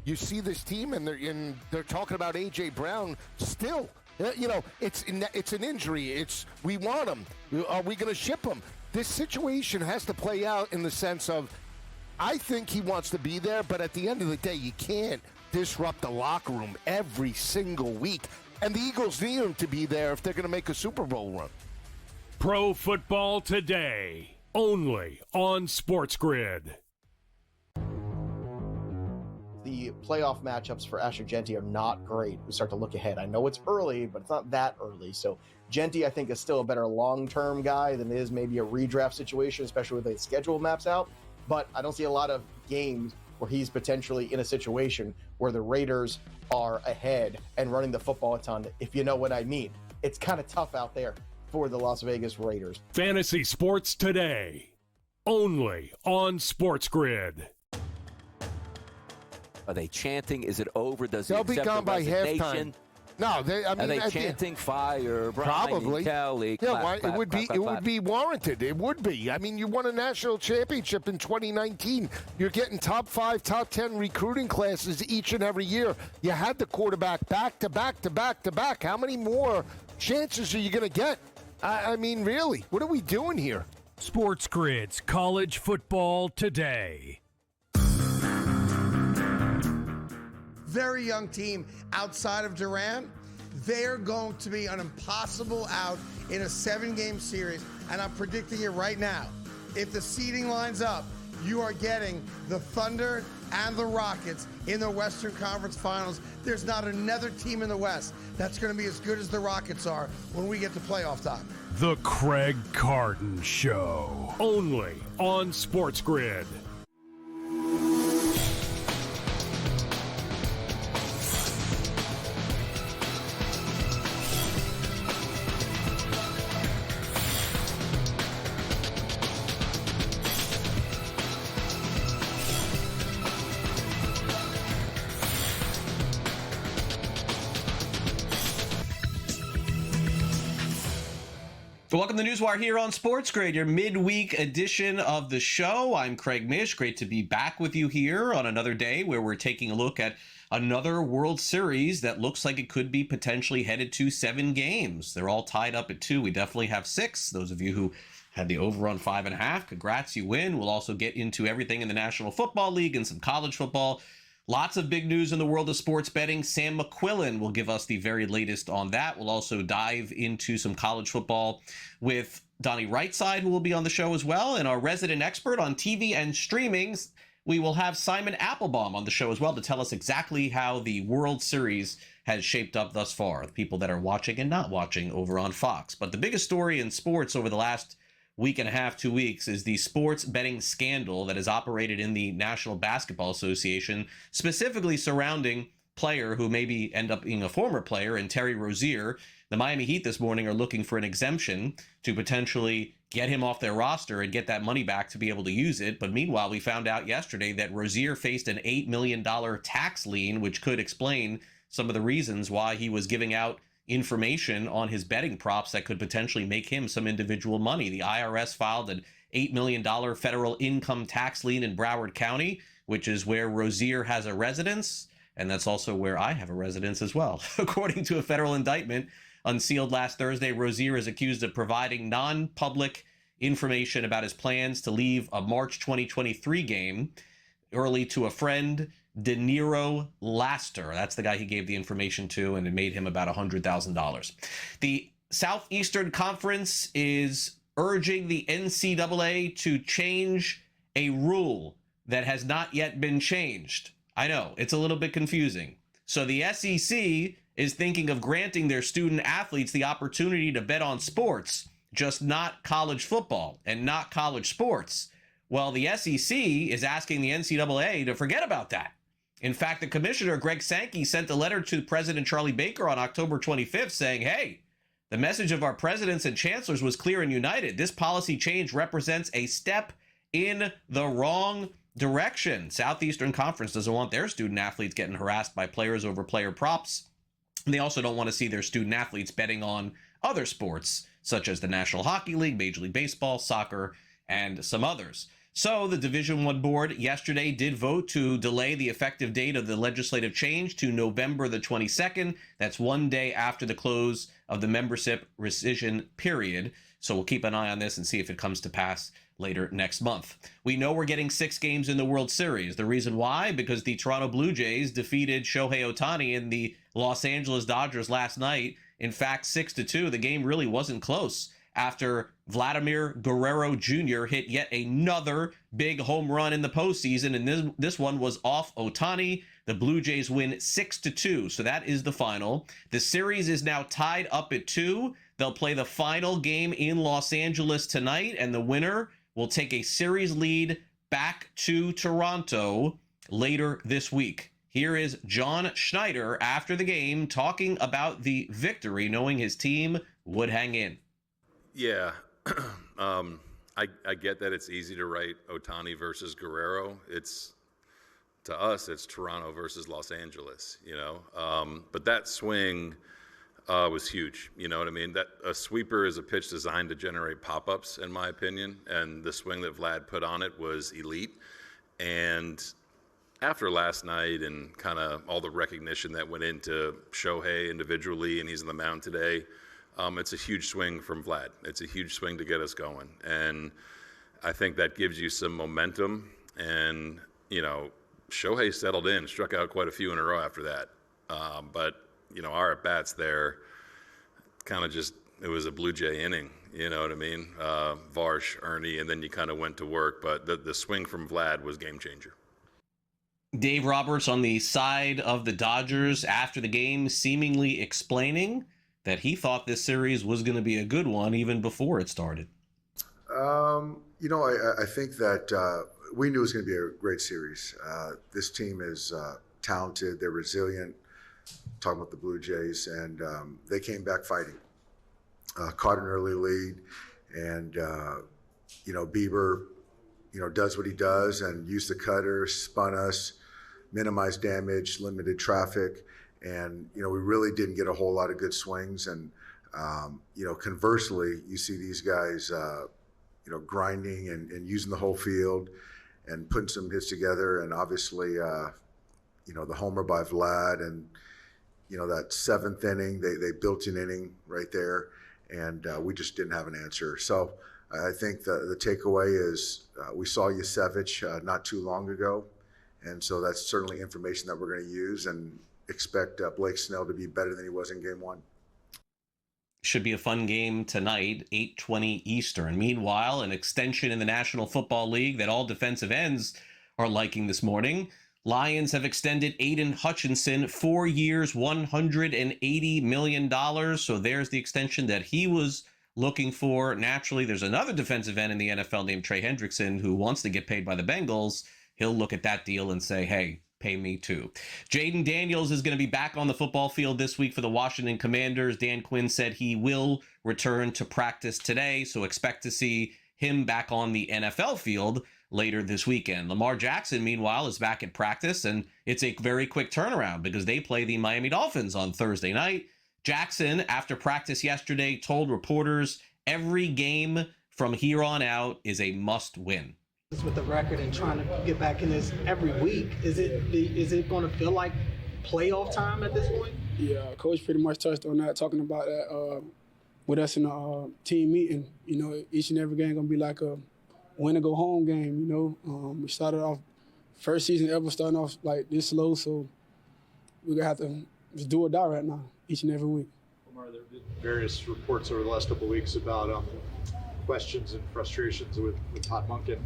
you see this team, and they're talking about A.J. Brown still. It's an injury. We want him. Are we going to ship him? This situation has to play out in the sense of, I think he wants to be there, but at the end of the day, you can't disrupt the locker room every single week. And the Eagles need him to be there if they're going to make a Super Bowl run. Pro Football Today, only on SportsGrid. The playoff matchups for Asher Genty are not great. We start to look ahead. I know it's early, but it's not that early. So Genty, I think, is still a better long-term guy than it is maybe a redraft situation, especially with the schedule maps out. But I don't see a lot of games where he's potentially in a situation where the Raiders are ahead and running the football a ton, if you know what I mean. It's kind of tough out there for the Las Vegas Raiders. Fantasy Sports Today, only on SportsGrid. Are they chanting? Is it over? Does They'll he accept be gone the by resignation? halftime. No, Are they chanting fire? Brian probably. Kelly, Yeah, clap, clap, it would clap, be. clap, It clap. would be warranted. It would be. I mean, you won a national championship in 2019. You're getting top 5, top 10 recruiting classes each and every year. You had the quarterback back to back to back to back. How many more chances are you going to get? I mean, really, what are we doing here? SportsGrid's College Football Today. Very young team outside of Durant. They're going to be an impossible out in a 7-game series, and I'm predicting it right now. If the seeding lines up, you are getting the Thunder and the Rockets in the Western Conference Finals. There's not another team in the West that's going to be as good as the Rockets are when we get to playoff time. The Craig Carton Show, only on SportsGrid. Welcome to NewsWire here on SportsGrid, your midweek edition of the show. I'm Craig Mish. Great to be back with you here on another day where we're taking a look at another World Series that looks like it could be potentially headed to 7 games. They're all tied up at 2. We definitely have 6. Those of you who had the over on 5.5, congrats, you win. We'll also get into everything in the National Football League and some college football. Lots of big news in the world of sports betting. Sam McQuillan will give us the very latest on that. We'll also dive into some college football with Donnie Rightside, who will be on the show as well. And our resident expert on TV and streamings, we will have Simon Applebaum on the show as well to tell us exactly how the World Series has shaped up thus far, the people that are watching and not watching over on Fox. But the biggest story in sports over the last week and a half, 2 weeks, is the sports betting scandal that has operated in the National Basketball Association, specifically surrounding player who maybe end up being a former player, and Terry Rozier. The Miami Heat this morning are looking for an exemption to potentially get him off their roster and get that money back to be able to use it. But meanwhile, we found out yesterday that Rozier faced an $8 million tax lien, which could explain some of the reasons why he was giving out information on his betting props that could potentially make him some individual money. The IRS filed an $8 million federal income tax lien in Broward County, which is where Rozier has a residence, and that's also where I have a residence as well. According to a federal indictment unsealed last Thursday, Rozier is accused of providing non-public information about his plans to leave a March 2023 game early to a friend, De Niro Laster. That's the guy he gave the information to, and it made him about $100,000. The Southeastern Conference is urging the NCAA to change a rule that has not yet been changed. I know, it's a little bit confusing. So the SEC is thinking of granting their student athletes the opportunity to bet on sports, just not college football and not college sports. Well, the SEC is asking the NCAA to forget about that. In fact, the commissioner, Greg Sankey, sent a letter to President Charlie Baker on October 25th saying, hey, the message of our presidents and chancellors was clear and united. This policy change represents a step in the wrong direction. Southeastern Conference doesn't want their student athletes getting harassed by players over player props. And they also don't want to see their student athletes betting on other sports, such as the National Hockey League, Major League Baseball, soccer, and some others. So the Division I board yesterday did vote to delay the effective date of the legislative change to November the 22nd. That's one day after the close of the membership rescission period. So we'll keep an eye on this and see if it comes to pass later next month. We know we're getting 6 games in the World Series. The reason why? Because the Toronto Blue Jays defeated Shohei Ohtani and the Los Angeles Dodgers last night. In fact, 6-2. The game really wasn't close after Vladimir Guerrero Jr. hit yet another big home run in the postseason, and this one was off Ohtani. The Blue Jays win 6-2, so that is the final. The series is now tied up at 2. They'll play the final game in Los Angeles tonight, and the winner will take a series lead back to Toronto later this week. Here is John Schneider after the game talking about the victory, knowing his team would hang in. Yeah, I get that it's easy to write Ohtani versus Guerrero. To us, it's Toronto versus Los Angeles, but that swing was huge. You know what I mean? That a sweeper is a pitch designed to generate pop-ups, in my opinion, and the swing that Vlad put on it was elite. And after last night and kind of all the recognition that went into Shohei individually, and he's on the mound today, it's a huge swing from Vlad. It's a huge swing to get us going. And I think that gives you some momentum. And, Shohei settled in, struck out quite a few in a row after that. But our at-bats there kind of it was a Blue Jay inning, you know what I mean? Varsh, Ernie, and then you kind of went to work. But the swing from Vlad was game changer. Dave Roberts on the side of the Dodgers after the game, seemingly explaining that he thought this series was going to be a good one even before it started. I think that we knew it was going to be a great series. This team is talented. They're resilient. Talking about the Blue Jays, and they came back fighting. Caught an early lead, and Bieber, does what he does and used the cutter, spun us, minimized damage, limited traffic, and we really didn't get a whole lot of good swings. And conversely, you see these guys, grinding and using the whole field and putting some hits together, and obviously, the homer by Vlad and. That 7th inning, they built an inning right there, and we just didn't have an answer. So I think the takeaway is we saw Yusevich not too long ago, and so that's certainly information that we're going to use and expect Blake Snell to be better than he was in Game 1. Should be a fun game tonight, 8:20 Eastern. Meanwhile, an extension in the National Football League that all defensive ends are liking this morning. Lions have extended Aiden Hutchinson 4 years, $180 million. So there's the extension that he was looking for. Naturally, there's another defensive end in the NFL named Trey Hendrickson who wants to get paid by the Bengals. He'll look at that deal and say, hey, pay me too. Jaden Daniels is going to be back on the football field this week for the Washington Commanders. Dan Quinn said he will return to practice today, so expect to see him back on the NFL field later this weekend. Lamar Jackson, meanwhile, is back at practice, and it's a very quick turnaround because they play the Miami Dolphins on Thursday night. Jackson, after practice yesterday, told reporters every game from here on out is a must-win. With the record and trying to get back in this every week, is it going to feel like playoff time at this point? Yeah, Coach pretty much touched on that, talking about that with us in the team meeting. Each and every game going to be like a win or go home game, we started off first season ever starting off like this slow, so we're gonna have to just do or die right now, each and every week. Lamar, there have been various reports over the last couple of weeks about questions and frustrations with Todd Monken.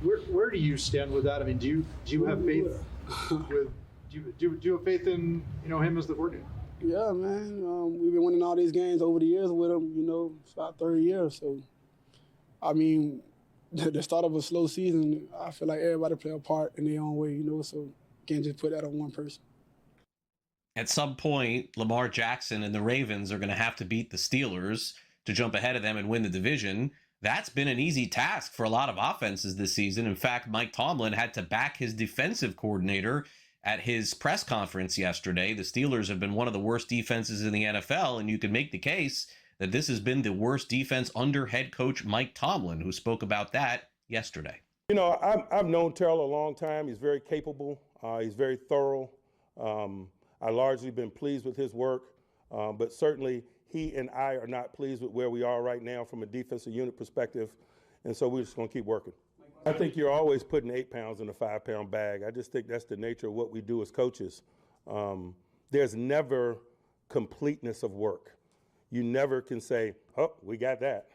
Where do you stand with that? I mean, do you have faith with do you have faith in him as the coordinator? Yeah, man. We've been winning all these games over the years with him. It's about 30 years, so I mean. The start of a slow season, I feel like everybody play a part in their own way, so can't just put that on one person. At some point, Lamar Jackson and the Ravens are going to have to beat the Steelers to jump ahead of them and win the division. That's been an easy task for a lot of offenses this season. In fact, Mike Tomlin had to back his defensive coordinator at his press conference yesterday. The Steelers have been one of the worst defenses in the NFL, and you can make the case that this has been the worst defense under head coach Mike Tomlin, who spoke about that yesterday. You know, I've known Terrell a long time. He's very capable. He's very thorough. I've largely been pleased with his work, but certainly he and I are not pleased with where we are right now from a defensive unit perspective, and so we're just going to keep working. I think you're always putting 8 pounds in a 5-pound bag. I just think that's the nature of what we do as coaches. There's never completeness of work. You never can say, oh, we got that.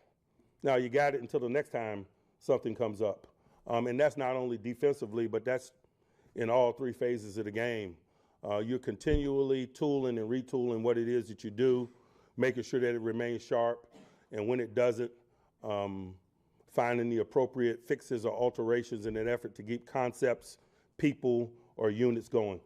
Now, you got it until the next time something comes up. And that's not only defensively, but that's in all 3 phases of the game. You're continually tooling and retooling what it is that you do, making sure that it remains sharp, and when it doesn't, finding the appropriate fixes or alterations in an effort to keep concepts, people, or units going.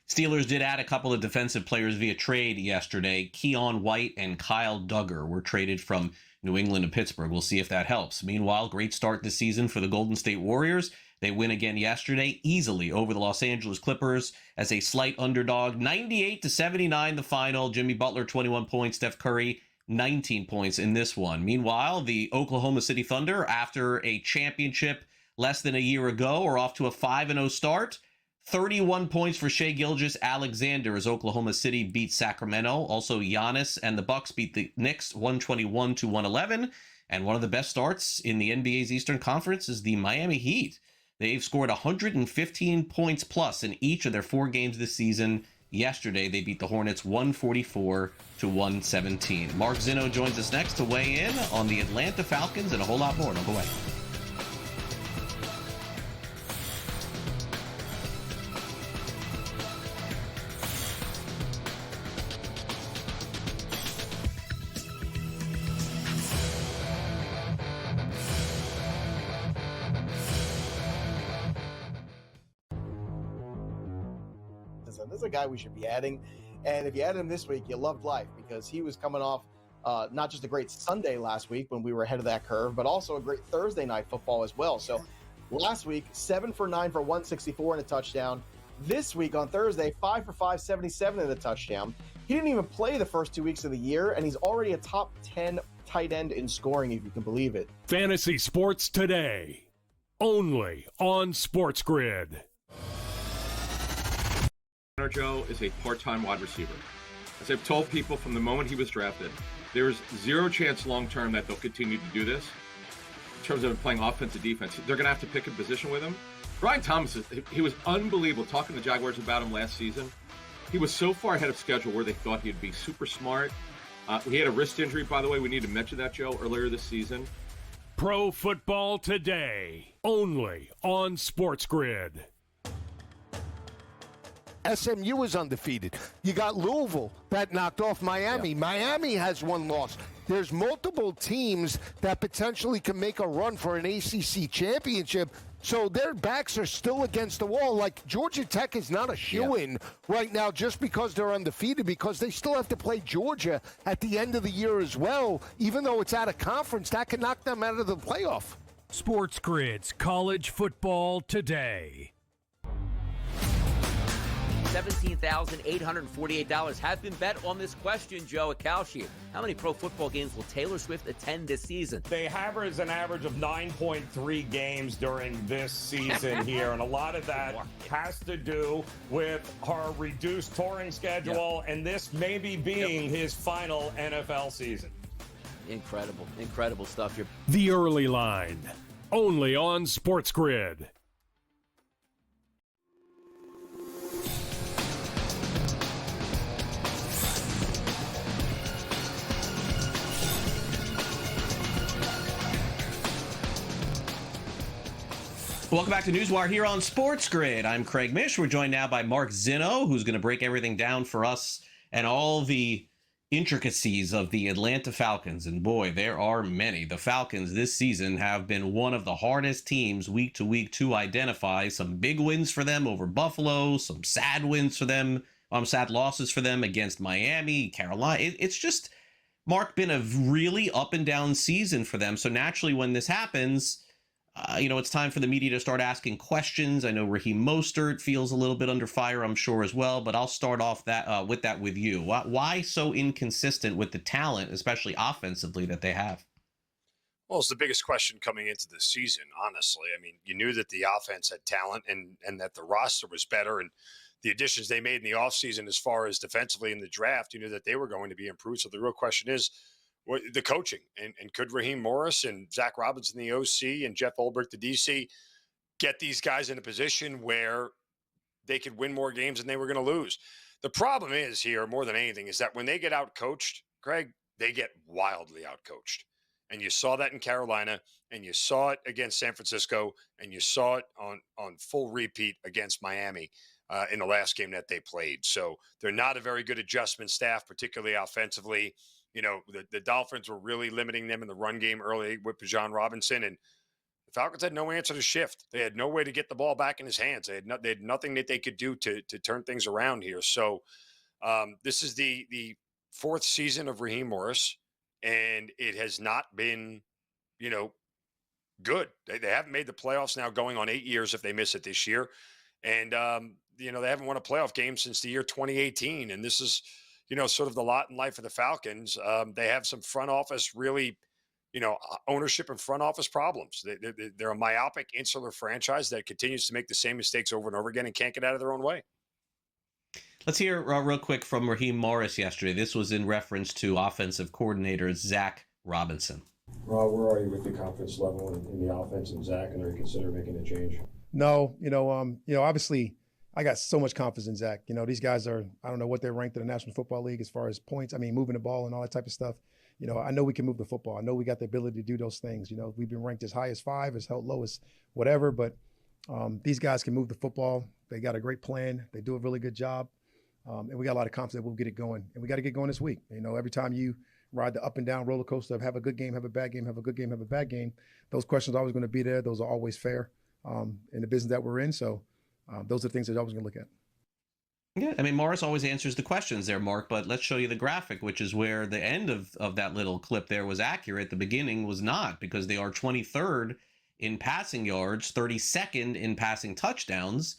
Steelers did add a couple of defensive players via trade yesterday. Keon White and Kyle Duggar were traded from New England to Pittsburgh. We'll see if that helps. Meanwhile, great start this season for the Golden State Warriors. They win again yesterday, easily over the Los Angeles Clippers as a slight underdog. 98-79 the final. Jimmy Butler, 21 points. Steph Curry, 19 points in this one. Meanwhile, the Oklahoma City Thunder, after a championship less than a year ago, are off to a 5-0 start. 31 points for Shai Gilgeous-Alexander as Oklahoma City beat Sacramento. Also, Giannis and the Bucks beat the Knicks 121-111. And one of the best starts in the NBA's Eastern Conference is the Miami Heat. They've scored 115 points plus in each of their 4 games this season. Yesterday, they beat the Hornets 144-117. Mark Zinno joins us next to weigh in on the Atlanta Falcons and a whole lot more. Don't go away. This is a guy we should be adding. And if you add him this week, you loved life because he was coming off not just a great Sunday last week when we were ahead of that curve, but also a great Thursday night football as well. So last week, 7 for 9 for 164 and a touchdown. This week on Thursday, 5 for 5, 77 and a touchdown. He didn't even play the first 2 weeks of the year, and he's already a top 10 tight end in scoring, if you can believe it. Fantasy Sports Today, only on SportsGrid. Joe is a part-time wide receiver. As I've told people from the moment he was drafted, there's zero chance long-term that they'll continue to do this in terms of playing offensive defense. They're going to have to pick a position with him. Brian Thomas, he was unbelievable. Talking to the Jaguars about him last season, he was so far ahead of schedule where they thought he'd be super smart. He had a wrist injury, by the way. We need to mention that, Joe, earlier this season. Pro Football Today, only on SportsGrid. SMU is undefeated. You got Louisville that knocked off Miami. Yeah. Miami has 1 loss. There's multiple teams that potentially can make a run for an ACC championship. So their backs are still against the wall. Like Georgia Tech is not a shoo-in right now just because they're undefeated, because they still have to play Georgia at the end of the year as well. Even though it's out of conference, that can knock them out of the playoff. SportsGrid's College Football Today. $17,848 have been bet on this question, Joe, at Kalshi. How many pro football games will Taylor Swift attend this season? They average an average of 9.3 games during this season here, and a lot of that has to do with her reduced touring schedule, and this maybe being his final NFL season. Incredible stuff here. The Early Line, only on SportsGrid. Welcome back to NewsWire here on SportsGrid. I'm Craig Mish. We're joined now by Mark Zinno, who's going to break everything down for us and all the intricacies of the Atlanta Falcons. And boy, there are many. The Falcons this season have been one of the hardest teams week to week to identify. Some big wins for them over Buffalo, some sad wins for them, sad losses for them against Miami, Carolina. It's just, Mark, been a really up and down season for them. So naturally, when this happens, it's time for the media to start asking questions. I know Raheem Mostert feels a little bit under fire, I'm sure, as well. But I'll start off with you. Why so inconsistent with the talent, especially offensively, that they have? Well, it's the biggest question coming into the season, honestly. I mean, you knew that the offense had talent and that the roster was better, and the additions they made in the offseason as far as defensively in the draft, you knew that they were going to be improved. So the real question is the coaching. And could Raheem Morris and Zach Robinson, the OC, and Jeff Ulbrich, the DC, get these guys in a position where they could win more games than they were going to lose? The problem is here, more than anything, is that when they get out-coached, Greg, they get wildly out-coached. And you saw that in Carolina, and you saw it against San Francisco, and you saw it on full repeat against Miami in the last game that they played. So they're not a very good adjustment staff, particularly offensively. You know, the Dolphins were really limiting them in the run game early with Bijan Robinson, and the Falcons had no answer to shift. They had no way to get the ball back in his hands. They had nothing that they could do to turn things around here. So this is the fourth season of Raheem Morris, and it has not been, good. They haven't made the playoffs now going on 8 years if they miss it this year. And, they haven't won a playoff game since the year 2018. And this is, sort of the lot in life of the Falcons. They have some front office really, ownership and front office problems. They're a myopic, insular franchise that continues to make the same mistakes over and over again and can't get out of their own way. Let's hear real quick from Raheem Morris yesterday. This was in reference to offensive coordinator Zach Robinson. Rob, where are you with the confidence level in the offense and Zach, and are you considering making a change? No, obviously I got so much confidence in Zach. These guys are, I don't know what they're ranked in the National Football League as far as points. I mean, moving the ball and all that type of stuff. I know we can move the football. I know we got the ability to do those things. We've been ranked as high as 5, as low as whatever, but these guys can move the football. They got a great plan. They do a really good job. And we got a lot of confidence that we'll get it going. And we got to get going this week. Every time you ride the up and down roller coaster of have a good game, have a bad game, have a good game, have a bad game, those questions are always going to be there. Those are always fair in the business that we're in. So those are the things that you're always going to look at. Yeah, I mean, Morris always answers the questions there, Mark, but let's show you the graphic, which is where the end of that little clip there was accurate. The beginning was not, because they are 23rd in passing yards, 32nd in passing touchdowns.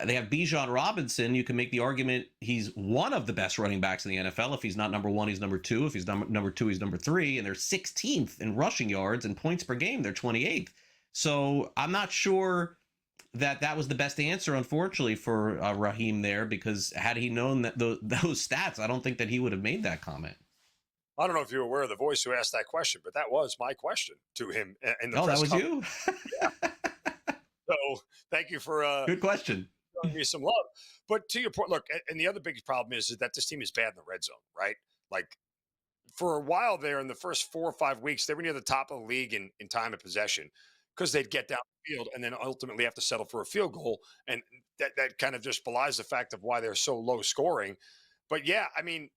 They have Bijan Robinson. You can make the argument he's one of the best running backs in the NFL. If he's not number 1, he's number 2. If he's number 2, he's number 3. And they're 16th in rushing yards and points per game. They're 28th. So I'm not sure that was the best answer, unfortunately, for Raheem there, because had he known that those stats, I don't think that he would have made that comment. I don't know if you're aware of the voice who asked that question, but that was my question to him in the press that was conference. You? Yeah. So thank you for good question. Showing me some love. But to your point, look, and the other big problem is that this team is bad in the red zone, right? Like for a while there in the first 4 or 5 weeks, they were near the top of the league in time of possession because they'd get down the field and then ultimately have to settle for a field goal. And that kind of just belies the fact of why they're so low scoring. But yeah, I mean,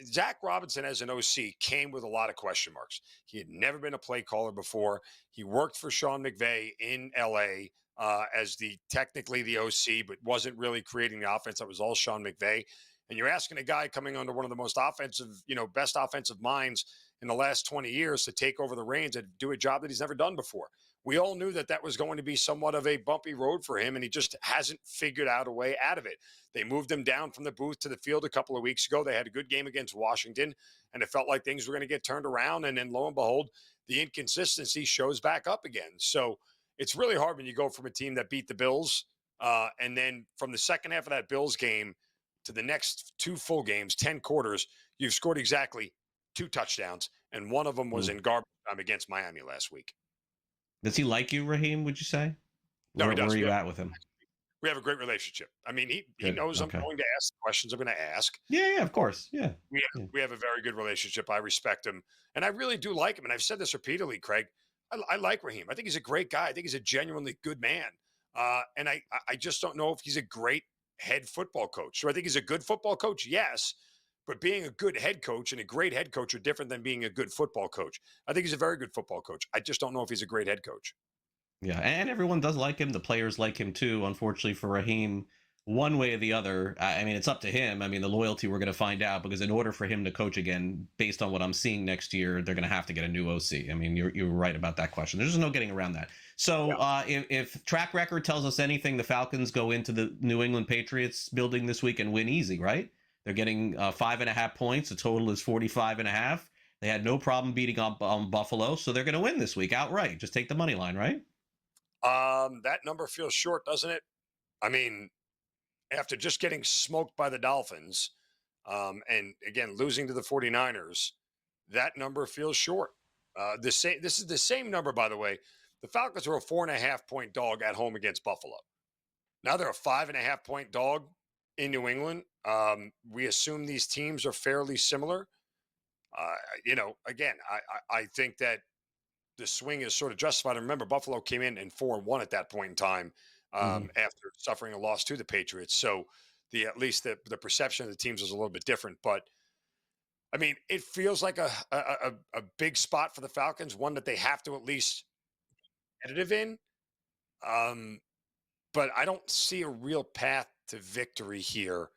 Zach Robinson as an OC came with a lot of question marks. He had never been a play caller before. He worked for Sean McVay in LA as technically the OC, but wasn't really creating the offense. That was all Sean McVay. And you're asking a guy coming under one of the most offensive, best offensive minds in the last 20 years to take over the reins and do a job that he's never done before. We all knew that was going to be somewhat of a bumpy road for him, and he just hasn't figured out a way out of it. They moved him down from the booth to the field a couple of weeks ago. They had a good game against Washington, and it felt like things were going to get turned around. And then lo and behold, the inconsistency shows back up again. So it's really hard when you go from a team that beat the Bills, and then from the second half of that Bills game to the next 2 full games, 10 quarters, you've scored exactly 2 touchdowns, and one of them was in garbage time against Miami last week. Does he like you, Raheem, would you say? No, he does. Where are you at with him? We have a great relationship. I mean, he knows I'm going to ask the questions I'm going to ask. Yeah, of course. Yeah. We have a very good relationship. I respect him. And I really do like him. And I've said this repeatedly, Craig. I like Raheem. I think he's a great guy. I think he's a genuinely good man. And I just don't know if he's a great head football coach. So I think he's a good football coach, yes. But being a good head coach and a great head coach are different than being a good football coach. I think he's a very good football coach. I just don't know if he's a great head coach. Yeah, and everyone does like him. The players like him too. Unfortunately for Raheem, one way or the other, I mean, it's up to him. I mean, the loyalty we're going to find out, because in order for him to coach again, based on what I'm seeing next year, they're going to have to get a new OC. I mean, you're right about that question. There's no getting around that. So if track record tells us anything, the Falcons go into the New England Patriots building this week and win easy, right? They're getting 5.5 points. The total is 45.5. They had no problem beating up Buffalo, so they're going to win this week outright. Just take the money line, right? That number feels short, doesn't it? I mean, after just getting smoked by the Dolphins, and again losing to the 49ers, that number feels short. This is the same number, by the way. The Falcons are a 4.5-point dog at home against Buffalo. Now they're a 5.5-point dog in New England. We assume these teams are fairly similar. Again, I think that the swing is sort of justified. And remember, Buffalo came in 4-1 at that point in time after suffering a loss to the Patriots. So at least the perception of the teams was a little bit different. But I mean, it feels like a big spot for the Falcons, one that they have to at least be competitive in. But I don't see a real path to victory here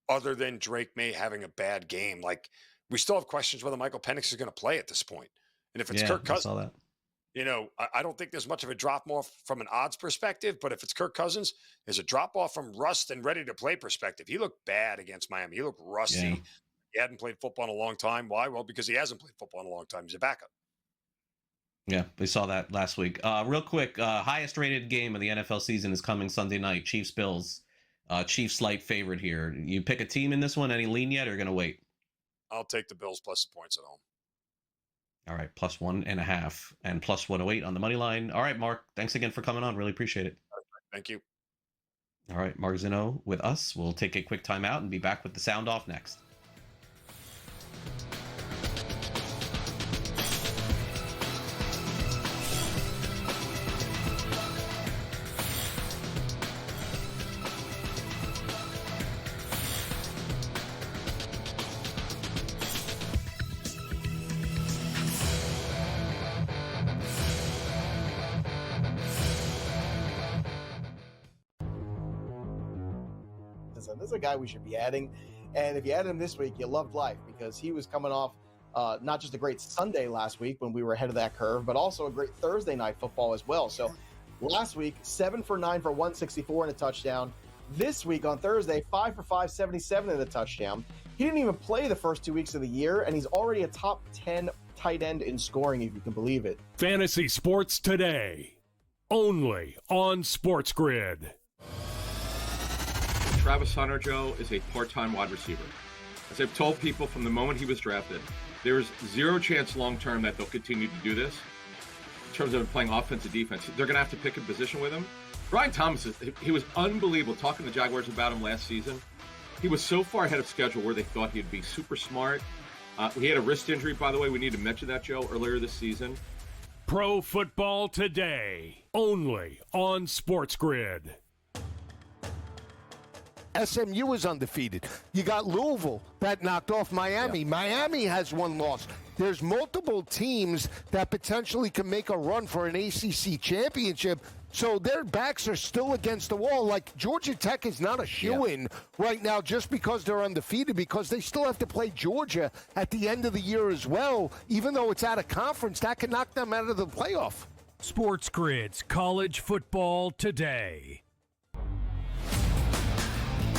other than Drake May having a bad game. Like, we still have questions whether Michael Penix is going to play at this point. And if it's Kirk Cousins, I don't think there's much of a drop-off from an odds perspective, but if it's Kirk Cousins, there's a drop-off from rust and ready-to-play perspective. He looked bad against Miami. He looked rusty. Yeah. He hadn't played football in a long time. Why? Well, because he hasn't played football in a long time. He's a backup. Yeah, we saw that last week. Real quick, highest-rated game of the NFL season is coming Sunday night, Chiefs-Bills. Chiefs slight favorite here. You pick a team in this one? Any lean yet, or going to wait? I'll take the Bills plus the points at home. All right, plus 1.5 and plus 108 on the money line. All right, Mark, thanks again for coming on. Really appreciate it. Thank you. All right, Mark Zinno with us. We'll take a quick time out and be back with the sound off next. This is a guy we should be adding. And if you added him this week, you loved life because he was coming off not just a great Sunday last week when we were ahead of that curve, but also a great Thursday night football as well. So last week, 7 for 9 for 164 and a touchdown. This week on Thursday, 5 for 5, 77 and a touchdown. He didn't even play the first 2 weeks of the year, and he's already a top 10 tight end in scoring, if you can believe it. Fantasy Sports Today, only on SportsGrid. Travis Hunter, Joe, is a part-time wide receiver. As I've told people from the moment he was drafted, there is zero chance long-term that they'll continue to do this. In terms of playing offense and defense, they're going to have to pick a position with him. Brian Thomas, he was unbelievable. Talking to the Jaguars about him last season, he was so far ahead of schedule where they thought he'd be super smart. He had a wrist injury, by the way. We need to mention that, Joe, earlier this season. Pro Football Today, only on SportsGrid. SMU is undefeated. You got Louisville that knocked off Miami. Yeah. Miami has one loss. There's multiple teams that potentially can make a run for an ACC championship. So their backs are still against the wall. Like, Georgia Tech is not a shoo-in right now just because they're undefeated, because they still have to play Georgia at the end of the year as well. Even though it's out of conference, that can knock them out of the playoff. SportsGrid's College Football Today.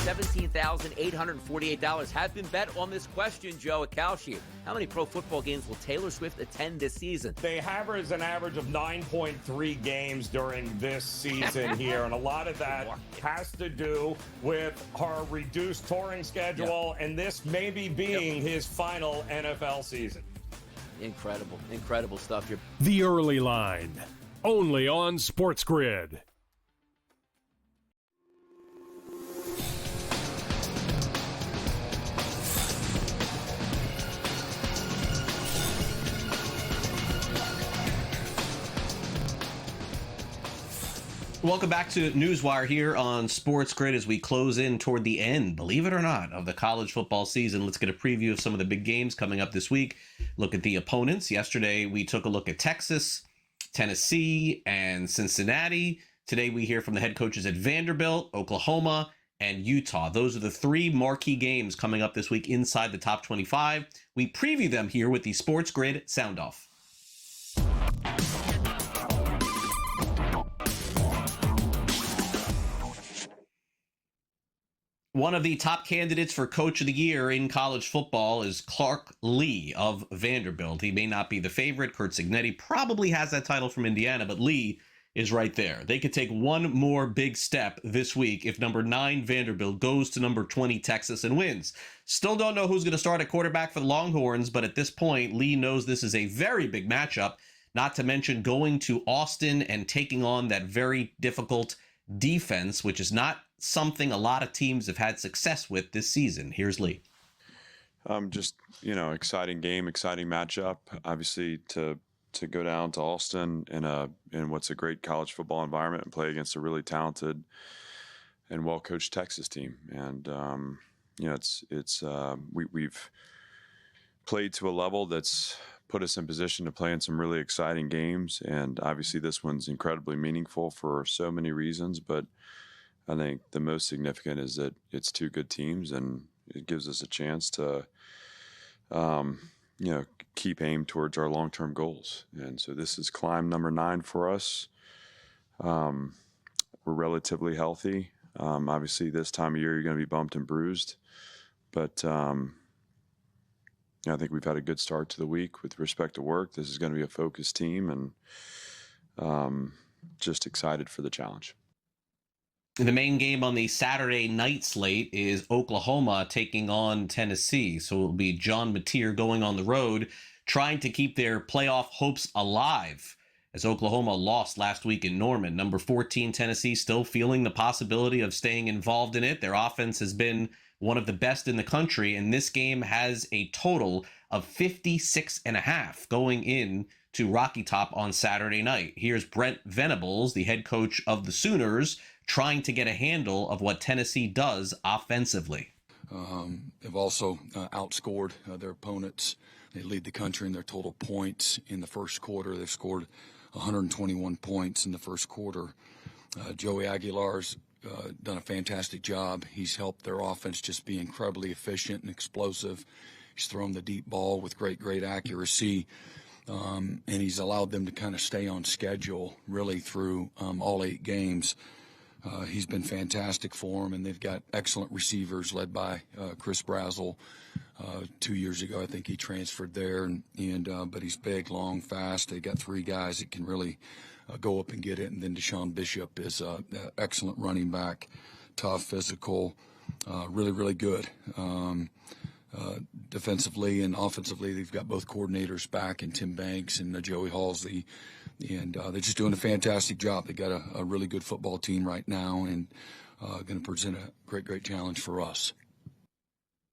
$17,848 has been bet on this question, Joe Acalshi. How many pro football games will Taylor Swift attend this season? They average an average of 9.3 games during this season here, and a lot of that has to do with her reduced touring schedule, and this maybe being his final NFL season. Incredible stuff here. The Early Line, only on SportsGrid. Welcome back to NewsWire here on SportsGrid as we close in toward the end, believe it or not, of the college football season. Let's get a preview of some of the big games coming up this week. Look at the opponents. Yesterday, we took a look at Texas, Tennessee, and Cincinnati. Today, we hear from the head coaches at Vanderbilt, Oklahoma, and Utah. Those are the three marquee games coming up this week inside the top 25. We preview them here with the SportsGrid Sound Off. One of the top candidates for Coach of the Year in college football is Clark Lee of Vanderbilt. He may not be the favorite. Curt Cignetti probably has that title from Indiana, but Lee is right there. They could take one more big step this week if number 9 Vanderbilt goes to number 20 Texas and wins. Still don't know who's going to start at quarterback for the Longhorns, but at this point, Lee knows this is a very big matchup, not to mention going to Austin and taking on that very difficult defense, which is not something a lot of teams have had success with this season. Here's Lee. Just, exciting game, exciting matchup. Obviously, to go down to Austin in what's a great college football environment and play against a really talented and well-coached Texas team. And, we've played to a level that's put us in position to play in some really exciting games. And obviously this one's incredibly meaningful for so many reasons, but I think the most significant is that it's two good teams and it gives us a chance to, keep aim towards our long-term goals. And so this is climb number 9 for us. We're relatively healthy. Obviously this time of year, you're going to be bumped and bruised, but, I think we've had a good start to the week with respect to work. This is going to be a focused team and just excited for the challenge. The main game on the Saturday night slate is Oklahoma taking on Tennessee. So it'll be John Mateer going on the road, trying to keep their playoff hopes alive, as Oklahoma lost last week in Norman. Number 14 Tennessee still feeling the possibility of staying involved in it. Their offense has been one of the best in the country, and this game has a total of 56.5 going in to Rocky Top on Saturday night. Here's Brent Venables, the head coach of the Sooners, trying to get a handle of what Tennessee does offensively. Have also outscored their opponents. They lead the country in their total points in the first quarter. They've scored 121 points in the first quarter. Joey Aguilar's done a fantastic job. He's helped their offense just be incredibly efficient and explosive. He's thrown the deep ball with great accuracy. And he's allowed them to kind of stay on schedule really through all 8 games. He's been fantastic for them, and they've got excellent receivers led by Chris Brazzell. 2 years ago, I think he transferred there, but he's big, long, fast. They got 3 guys that can really go up and get it, and then Deshaun Bishop is an excellent running back, tough, physical, really good. Defensively and offensively, they've got both coordinators back, and Tim Banks and Joey Halsey, and they're just doing a fantastic job. They got a really good football team right now, and going to present a great challenge for us.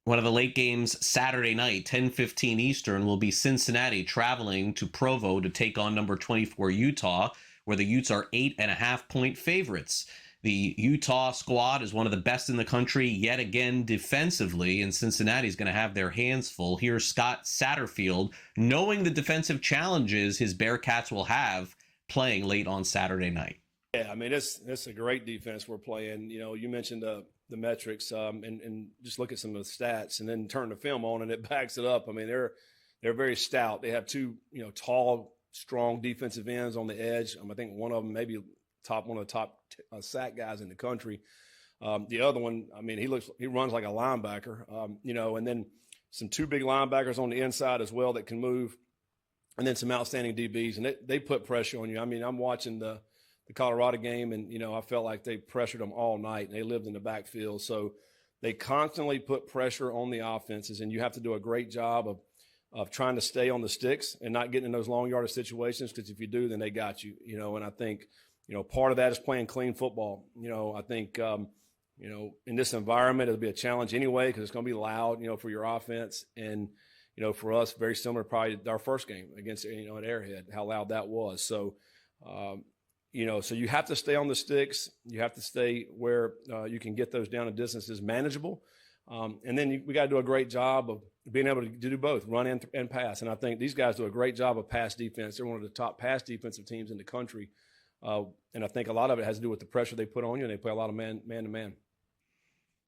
One of the late games Saturday night, 10:15 Eastern, will be Cincinnati traveling to Provo to take on number 24 Utah, where the Utes are 8.5-point favorites. The Utah squad is one of the best in the country yet again defensively, and Cincinnati's going to have their hands full. Here's Scott Satterfield, knowing the defensive challenges his Bearcats will have playing late on Saturday night. Yeah, I mean, it's a great defense we're playing. You mentioned the metrics, and just look at some of the stats and then turn the film on and it backs it up. I mean, they're very stout. They have 2, tall, strong defensive ends on the edge. I think one of them maybe one of the top sack guys in the country. The other one, I mean, he runs like a linebacker, and then some 2 big linebackers on the inside as well that can move, and then some outstanding DBs, and they put pressure on you. I mean, I'm watching the Colorado game, and, I felt like they pressured them all night, and they lived in the backfield. So they constantly put pressure on the offenses, and you have to do a great job of trying to stay on the sticks and not getting in those long yardage situations, because if you do, then they got you, and I think, part of that is playing clean football. I think, in this environment, it'll be a challenge anyway, because it's going to be loud, for your offense. And, for us, very similar probably to our first game against, at Arrowhead, how loud that was. So, so you have to stay on the sticks. You have to stay where you can get those down and distances manageable. And then we got to do a great job of being able to do both, run and pass. And I think these guys do a great job of pass defense. They're one of the top pass defensive teams in the country. And I think a lot of it has to do with the pressure they put on you, and they play a lot of man-to-man.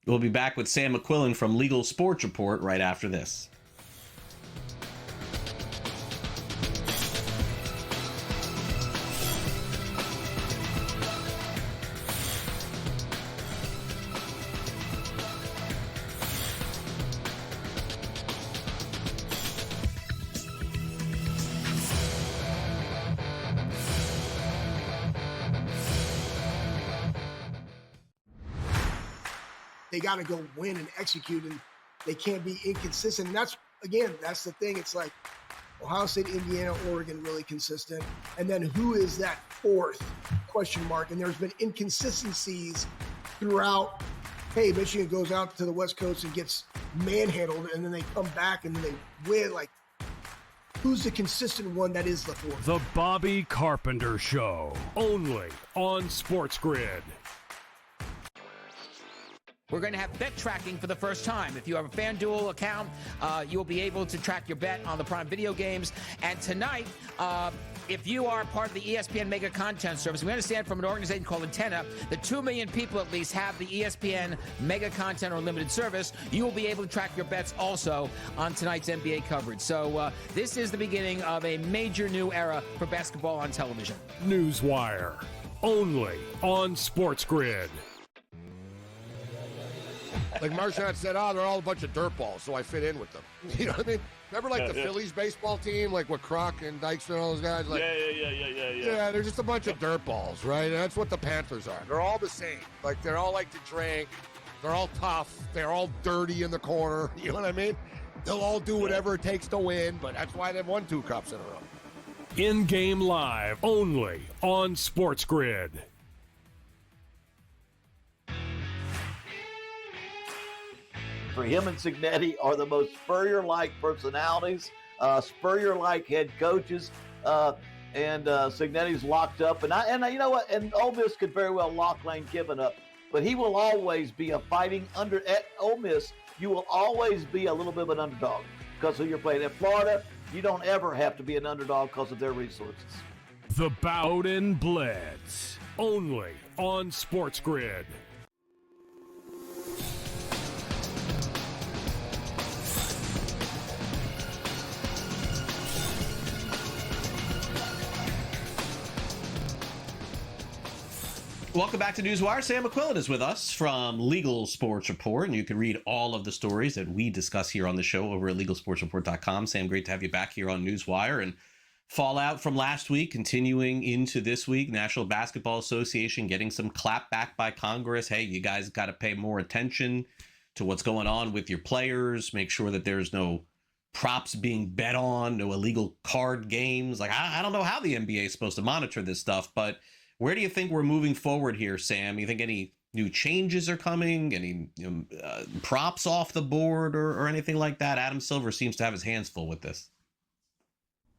We'll be back with Sam McQuillan from Legal Sports Report right after this. they got to go win and execute, and they can't be inconsistent. And that's the thing. It's like Ohio State, Indiana, Oregon really consistent. And then who is that fourth question mark? And there's been inconsistencies throughout. Hey, Michigan goes out to the West Coast and gets manhandled, and then they come back and then they win. Like, who's the consistent one that is the fourth? The Bobby Carpenter Show, only on SportsGrid. We're going to have bet tracking for the first time. If you have a FanDuel account, you'll be able to track your bet on the Prime Video games. And tonight, if you are part of the ESPN Mega Content Service, we understand from an organization called Antenna that 2 million people at least have the ESPN Mega Content or Limited service. You will be able to track your bets also on tonight's NBA coverage. So this is the beginning of a major new era for basketball on television. NewsWire, only on SportsGrid. Like Marchand said, they're all a bunch of dirtballs, so I fit in with them. You know what I mean? Remember, like, the Phillies baseball team, like, with Kroc and Dykstra and all those guys? Like, yeah, they're just a bunch of dirtballs, right? And that's what the Panthers are. They're all the same. Like, they're all like to drink. They're all tough. They're all dirty in the corner. You know what I mean? They'll all do whatever it takes to win, but that's why they've won 2 cups in a row. In-game live, only on SportsGrid. For him and Cignetti are the most Spurrier-like personalities, Spurrier-like head coaches, and Cignetti's locked up. And you know what? And Ole Miss could very well lock Lane Kiffin up, but he will always be a fighting under. At Ole Miss, you will always be a little bit of an underdog because of who you're playing. At Florida, you don't ever have to be an underdog because of their resources. The Bowden Blitz, only on SportsGrid. Welcome back to NewsWire. Sam McQuillan is with us from Legal Sports Report, and you can read all of the stories that we discuss here on the show over at LegalSportsReport.com. Sam, great to have you back here on NewsWire. And fallout from last week continuing into this week. National Basketball Association getting some clapback by Congress. Hey, you guys got to pay more attention to what's going on with your players. Make sure that there's no props being bet on, no illegal card games. Like, I don't know how the NBA is supposed to monitor this stuff, but where do you think we're moving forward here, Sam? You think any new changes are coming? Any props off the board or anything like that? Adam Silver seems to have his hands full with this.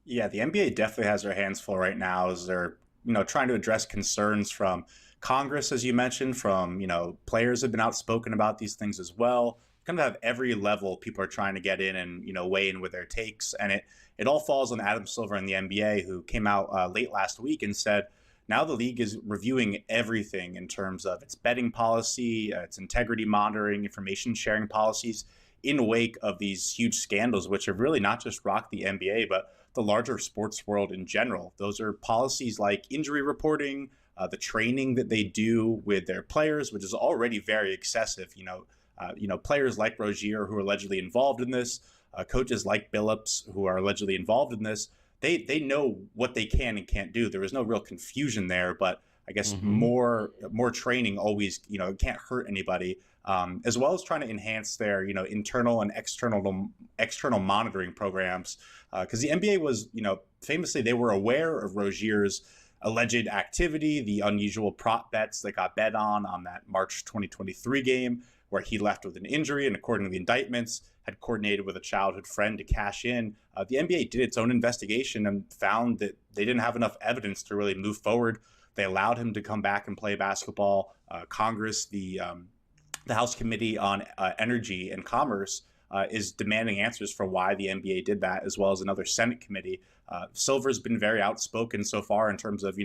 Yeah, the NBA definitely has their hands full right now as they're, trying to address concerns from Congress, as you mentioned, from, players have been outspoken about these things as well. Kind of have every level people are trying to get in and, weigh in with their takes. And it all falls on Adam Silver and the NBA, who came out late last week and said, now the league is reviewing everything in terms of its betting policy, its integrity monitoring, information sharing policies in wake of these huge scandals, which have really not just rocked the NBA, but the larger sports world in general. Those are policies like injury reporting, the training that they do with their players, which is already very excessive. Players like Rozier, who are allegedly involved in this, coaches like Billups, who are allegedly involved in this. They know what they can and can't do. There was no real confusion there, but I guess more training always, it can't hurt anybody, as well as trying to enhance their, internal and external monitoring programs. Because the NBA was, famously, they were aware of Rozier's alleged activity, the unusual prop bets that got bet on that March 2023 game where he left with an injury and, according to the indictments, had coordinated with a childhood friend to cash in. The NBA did its own investigation and found that they didn't have enough evidence to really move forward. They allowed him to come back and play basketball. Congress, the House Committee on Energy and Commerce, is demanding answers for why the NBA did that, as well as another Senate committee. Silver's been very outspoken so far in terms of,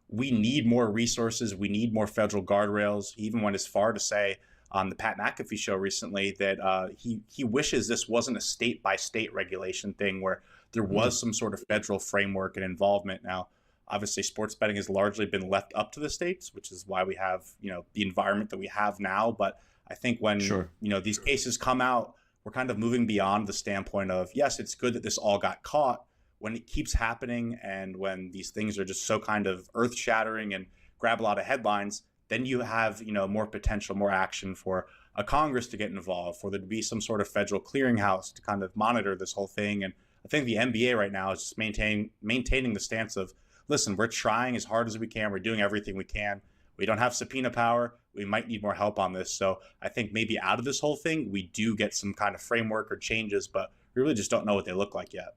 we need more resources. We need more federal guardrails. He even went as far to say on the Pat McAfee show recently that he wishes this wasn't a state-by-state regulation thing where there was some sort of federal framework and involvement. Now, obviously, sports betting has largely been left up to the states, which is why we have, the environment that we have now. But I think when, these cases come out, we're kind of moving beyond the standpoint of, yes, it's good that this all got caught. When it keeps happening and when these things are just so kind of earth-shattering and grab a lot of headlines, then you have, more potential, more action for a Congress to get involved, for there to be some sort of federal clearinghouse to kind of monitor this whole thing. And I think the NBA right now is just maintaining the stance of, listen, we're trying as hard as we can. We're doing everything we can. We don't have subpoena power. We might need more help on this. So I think maybe out of this whole thing, we do get some kind of framework or changes, but we really just don't know what they look like yet.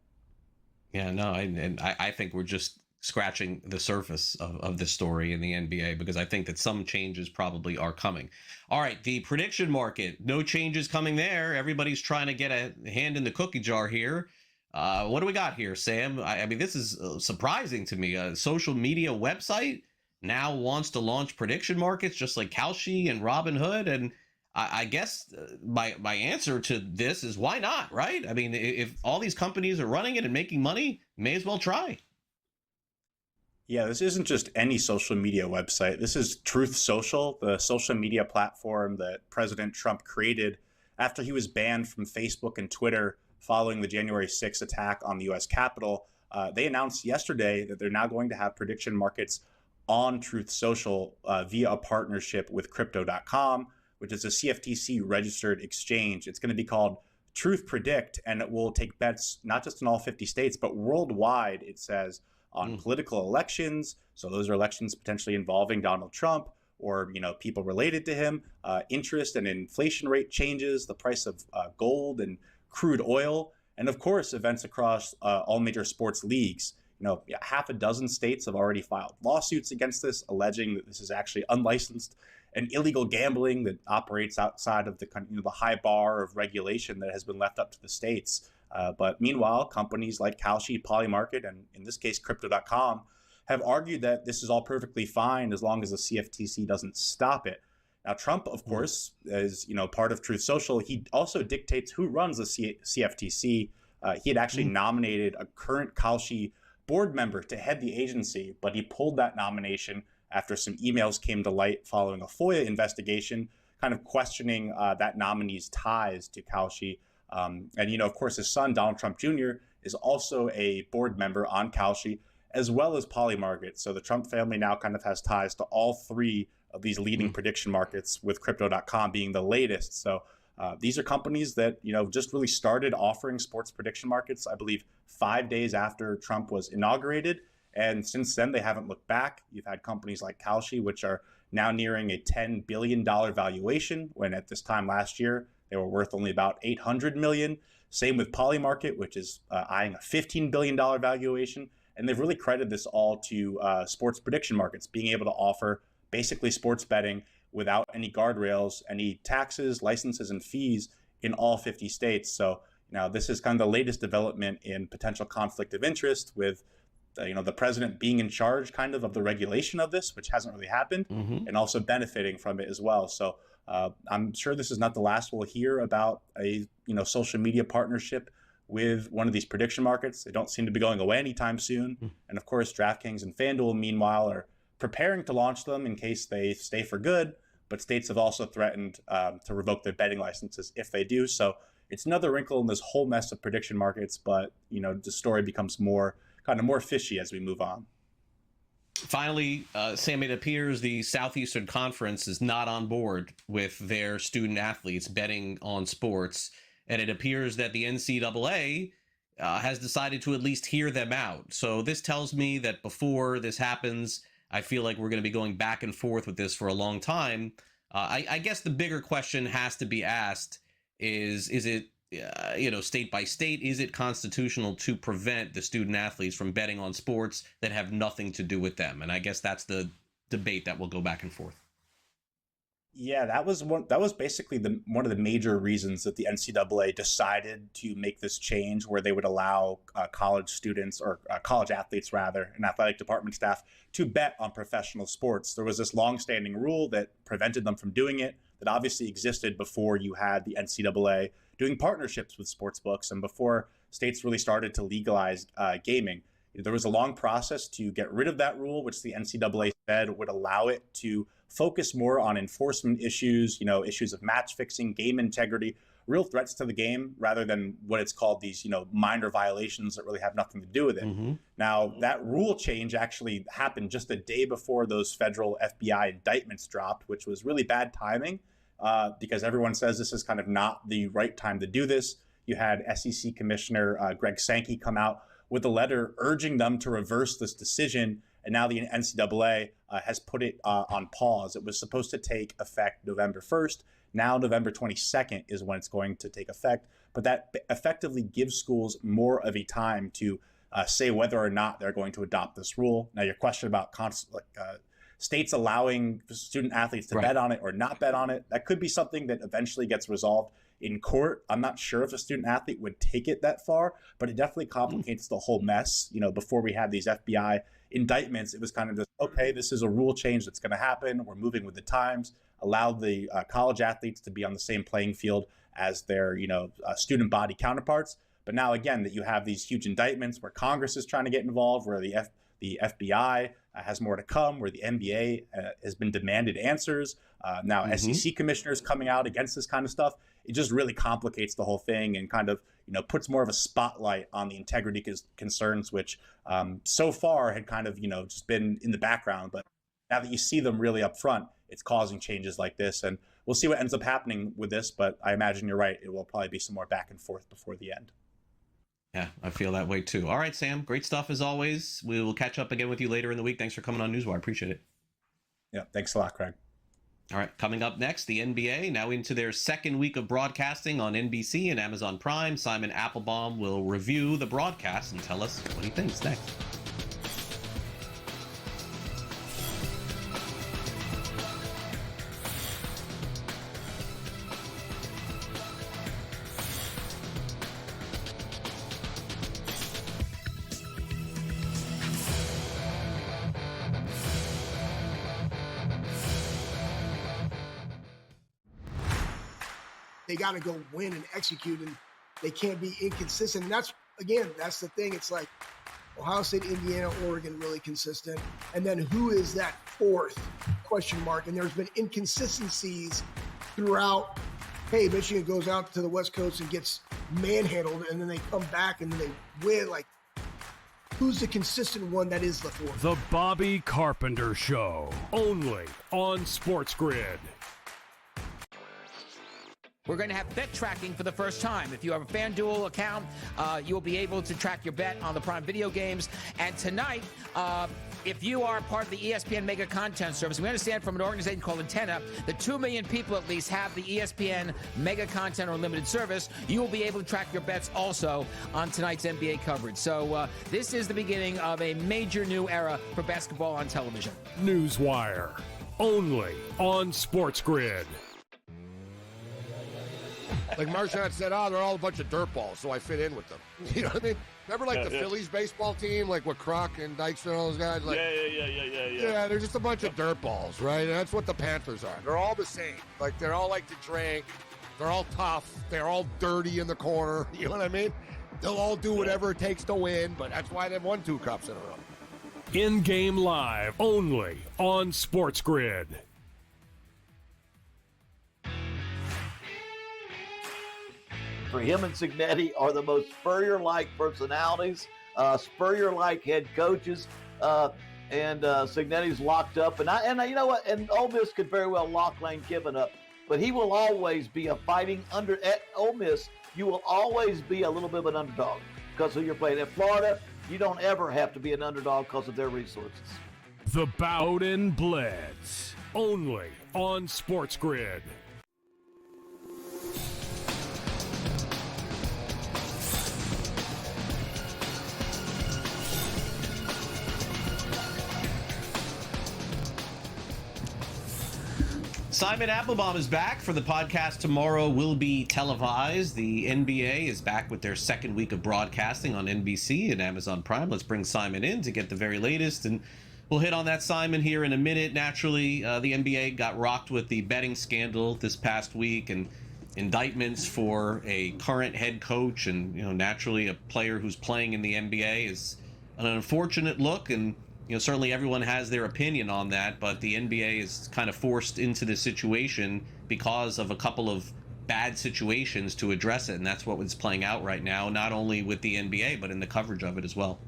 Yeah, no, I think we're just scratching the surface of this story in the NBA, because I think that some changes probably are coming. All right, the prediction market, no changes coming there. Everybody's trying to get a hand in the cookie jar here. What do we got here, Sam? I mean, this is surprising to me. A social media website now wants to launch prediction markets just like Kalshi and Robinhood. And I guess my answer to this is why not, right? I mean, if all these companies are running it and making money, may as well try. Yeah, this isn't just any social media website. This is Truth Social, the social media platform that President Trump created after he was banned from Facebook and Twitter following the January 6th attack on the U.S. Capitol. They announced yesterday that they're now going to have prediction markets on Truth Social via a partnership with Crypto.com, which is a CFTC registered exchange. It's going to be called Truth Predict, and it will take bets not just in all 50 states, but worldwide, it says, on political elections. So those are elections potentially involving Donald Trump or, people related to him, interest and inflation rate changes, the price of gold and crude oil, and of course, events across all major sports leagues. Half a dozen states have already filed lawsuits against this, alleging that this is actually unlicensed and illegal gambling that operates outside of the high bar of regulation that has been left up to the states. But meanwhile, companies like Kalshi, Polymarket, and in this case, Crypto.com, have argued that this is all perfectly fine as long as the CFTC doesn't stop it. Now, Trump, of course, is part of Truth Social. He also dictates who runs the CFTC. He had actually nominated a current Kalshi board member to head the agency, but he pulled that nomination after some emails came to light following a FOIA investigation, kind of questioning that nominee's ties to Kalshi. And, of course, his son, Donald Trump Jr., is also a board member on Kalshi, as well as Polymarket. So the Trump family now kind of has ties to all three of these leading prediction markets, with Crypto.com being the latest. So these are companies that, just really started offering sports prediction markets, I believe, 5 days after Trump was inaugurated. And since then, they haven't looked back. You've had companies like Kalshi, which are now nearing a $10 billion valuation, when at this time last year, they were worth only about $800 million. Same with Polymarket, which is eyeing a $15 billion valuation. And they've really credited this all to sports prediction markets, being able to offer basically sports betting without any guardrails, any taxes, licenses, and fees in all 50 states. So now this is kind of the latest development in potential conflict of interest, with the president being in charge kind of the regulation of this, which hasn't really happened, and also benefiting from it as well. So I'm sure this is not the last we'll hear about a social media partnership with one of these prediction markets. They don't seem to be going away anytime soon. And of course, DraftKings and FanDuel, meanwhile, are preparing to launch them in case they stay for good. But states have also threatened to revoke their betting licenses if they do. So it's another wrinkle in this whole mess of prediction markets. But the story becomes more fishy as we move on. Finally, Sam, it appears the Southeastern Conference is not on board with their student athletes betting on sports. And it appears that the NCAA has decided to at least hear them out. So this tells me that before this happens, I feel like we're going to be going back and forth with this for a long time. I guess the bigger question has to be asked is it, state by state, is it constitutional to prevent the student athletes from betting on sports that have nothing to do with them? And I guess that's the debate that will go back and forth. Yeah, that was basically one of the major reasons that the NCAA decided to make this change, where they would allow college students, or college athletes rather, and athletic department staff to bet on professional sports. There was this longstanding rule that prevented them from doing it, that obviously existed before you had the NCAA doing partnerships with sports books and before states really started to legalize gaming. There was a long process to get rid of that rule, which the NCAA said would allow it to focus more on enforcement issues, issues of match fixing, game integrity, real threats to the game, rather than what it's called these, minor violations that really have nothing to do with it. Now, that rule change actually happened just a day before those federal FBI indictments dropped, which was really bad timing because everyone says this is kind of not the right time to do this. You had SEC Commissioner Greg Sankey come out with a letter urging them to reverse this decision. And now the NCAA has put it on pause. It was supposed to take effect November 1st. Now November 22nd is when it's going to take effect. But that effectively gives schools more of a time to say whether or not they're going to adopt this rule. Now, your question about states allowing student athletes to bet on it or not bet on it, that could be something that eventually gets resolved in court. I'm not sure if a student athlete would take it that far, but it definitely complicates the whole mess. Before we had these FBI indictments, it was kind of just, okay, this is a rule change that's going to happen. We're moving with the times, allow the college athletes to be on the same playing field as their, student body counterparts. But now, again, that you have these huge indictments where Congress is trying to get involved, where the FBI has more to come, where the NBA has been demanded answers. Now, SEC commissioners coming out against this kind of stuff. It just really complicates the whole thing and kind of, puts more of a spotlight on the integrity concerns, which so far had kind of, just been in the background. But now that you see them really up front, it's causing changes like this. And we'll see what ends up happening with this. But I imagine you're right. It will probably be some more back and forth before the end. Yeah, I feel that way too. All right, Sam, great stuff as always. We will catch up again with you later in the week. Thanks for coming on NewsWire. Appreciate it. Yeah, thanks a lot, Craig. All right, coming up next, the NBA, now into their second week of broadcasting on NBC and Amazon Prime. Simon Applebaum will review the broadcast and tell us what he thinks next. They got to go win and execute, and they can't be inconsistent. And that's the thing. It's like Ohio State, Indiana, Oregon, really consistent. And then who is that fourth question mark? And there's been inconsistencies throughout. Hey, Michigan goes out to the West Coast and gets manhandled, and then they come back and then they win. Like, who's the consistent one that is the fourth? The Bobby Carpenter Show, only on SportsGrid. We're going to have bet tracking for the first time. If you have a FanDuel account, you'll be able to track your bet on the Prime Video games. And tonight, if you are part of the ESPN Mega Content Service, we understand from an organization called Antenna that 2 million people at least have the ESPN Mega Content or Unlimited service. You will be able to track your bets also on tonight's NBA coverage. So this is the beginning of a major new era for basketball on television. NewsWire, only on SportsGrid. Like Marchand said, they're all a bunch of dirtballs, so I fit in with them. You know what I mean? Remember, like, the Phillies baseball team, like with Kroc and Dykstra and all those guys? Like, yeah, they're just a bunch of dirtballs, right? And that's what the Panthers are. They're all the same. Like, they're all like to drink. They're all tough. They're all dirty in the corner. You know what I mean? They'll all do whatever it takes to win, but that's why they've won 2 cups in a row. In-game live, only on SportsGrid. For him and Signetti are the most Spurrier-like personalities, Spurrier-like head coaches, and Signetti's locked up. And you know what? And Ole Miss could very well lock Lane Kiffin up, but he will always be a fighting under. At Ole Miss, you will always be a little bit of an underdog because of who you're playing. At Florida, you don't ever have to be an underdog because of their resources. The Bowden Blitz, only on SportsGrid. Simon Applebaum is back for the podcast. Tomorrow will be televised. The NBA is back with their second week of broadcasting on NBC and Amazon Prime. Let's bring Simon in to get the very latest, and we'll hit on that, Simon, here in a minute. Naturally, the NBA got rocked with the betting scandal this past week and indictments for a current head coach, and naturally a player who's playing in the NBA is an unfortunate look, and certainly everyone has their opinion on that, but the NBA is kind of forced into this situation because of a couple of bad situations to address it, and that's what was playing out right now, not only with the NBA, but in the coverage of it as well.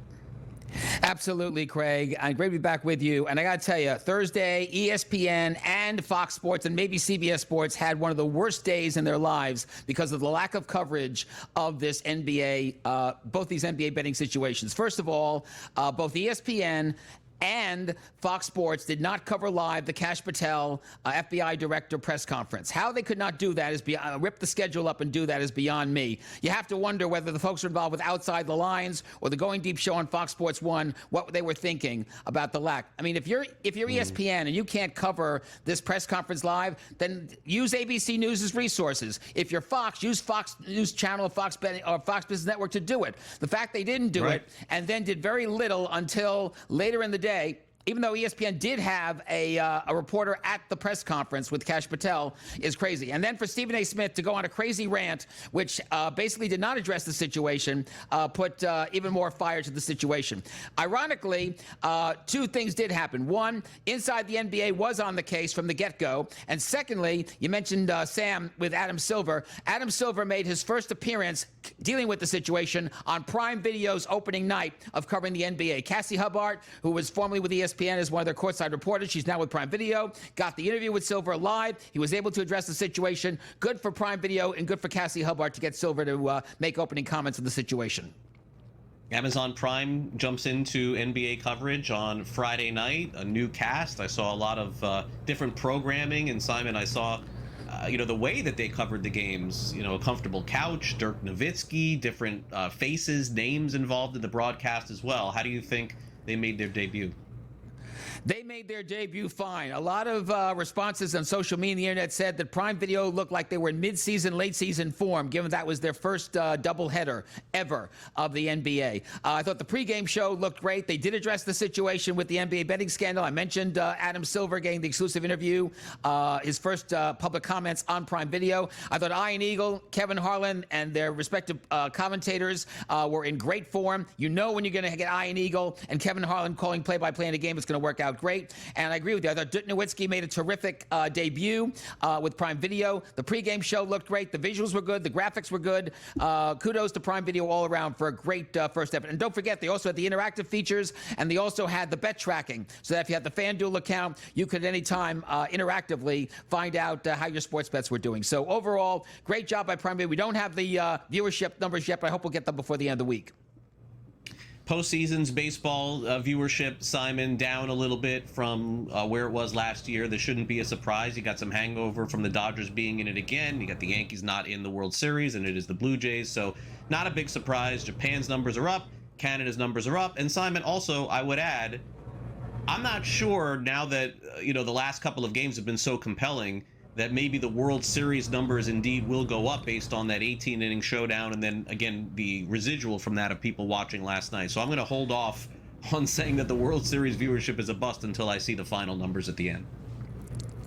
Absolutely, Craig. I'm great to be back with you. And I got to tell you, Thursday, ESPN and Fox Sports and maybe CBS Sports had one of the worst days in their lives because of the lack of coverage of this NBA, both these NBA betting situations. First of all, both ESPN and Fox Sports did not cover live the Kash Patel FBI director press conference. How they could not do that is rip the schedule up and do that is beyond me. You have to wonder whether the folks involved with Outside the Lines or the Going Deep show on Fox Sports 1, what they were thinking about the lack. I mean, if you're ESPN and you can't cover this press conference live, then use ABC News' resources. If you're Fox, use Fox News Channel or Fox Business Network to do it. The fact they didn't do it and then did very little until later in the day, even though ESPN did have a reporter at the press conference with Kash Patel, is crazy. And then for Stephen A. Smith to go on a crazy rant, which basically did not address the situation, put even more fire to the situation. Ironically, two things did happen. One, Inside the NBA was on the case from the get-go. And secondly, you mentioned Sam with Adam Silver. Adam Silver made his first appearance dealing with the situation on Prime Video's opening night of covering the NBA. Cassie Hubbard, who was formerly with ESPN, is one of their courtside reporters. She's now with Prime Video. Got the interview with Silver live. He was able to address the situation. Good for Prime Video and good for Cassie Hubbard to get Silver to make opening comments on the situation. Amazon Prime jumps into NBA coverage on Friday night, a new cast. I saw a lot of different programming, and Simon, I saw the way that they covered the games, a comfortable couch, Dirk Nowitzki, different faces, names involved in the broadcast as well. How do you think they made their debut? They made their debut fine. A lot of responses on social media and the internet said that Prime Video looked like they were in mid-season, late-season form, given that was their first doubleheader ever of the NBA. I thought the pregame show looked great. They did address the situation with the NBA betting scandal. I mentioned Adam Silver getting the exclusive interview, his first public comments on Prime Video. I thought Ian Eagle, Kevin Harlan, and their respective commentators were in great form. You know when you're going to get Ian Eagle and Kevin Harlan calling play-by-play in a game, it's going to work out great. And I agree with you. I thought Dirk Nowitzki made a terrific debut with Prime Video. The pregame show looked great. The visuals were good. The graphics were good. Kudos to Prime Video all around for a great first effort. And don't forget, they also had the interactive features, and they also had the bet tracking, so that if you had the FanDuel account, you could at any time interactively find out how your sports bets were doing. So overall, great job by Prime Video. We don't have the viewership numbers yet, but I hope we'll get them before the end of the week. Postseason's baseball viewership, Simon, down a little bit from where it was last year. This shouldn't be a surprise. You got some hangover from the Dodgers being in it again. You got the Yankees not in the World Series, and it is the Blue Jays. So not a big surprise. Japan's numbers are up. Canada's numbers are up. And Simon, also, I would add, I'm not sure now that, the last couple of games have been so compelling that maybe the World Series numbers indeed will go up based on that 18-inning showdown, and then, again, the residual from that of people watching last night. So I'm going to hold off on saying that the World Series viewership is a bust until I see the final numbers at the end.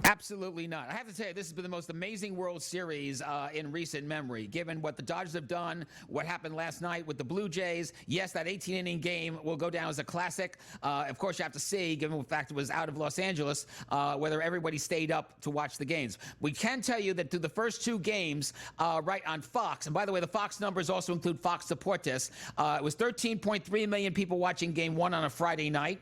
Absolutely not. I have to tell you, this has been the most amazing World Series in recent memory, given what the Dodgers have done, what happened last night with the Blue Jays. Yes, that 18-inning game will go down as a classic. Of course, you have to see, given the fact it was out of Los Angeles, whether everybody stayed up to watch the games. We can tell you that through the first two games, right on Fox, and by the way, the Fox numbers also include Fox Deportes, it was 13.3 million people watching Game 1 on a Friday night,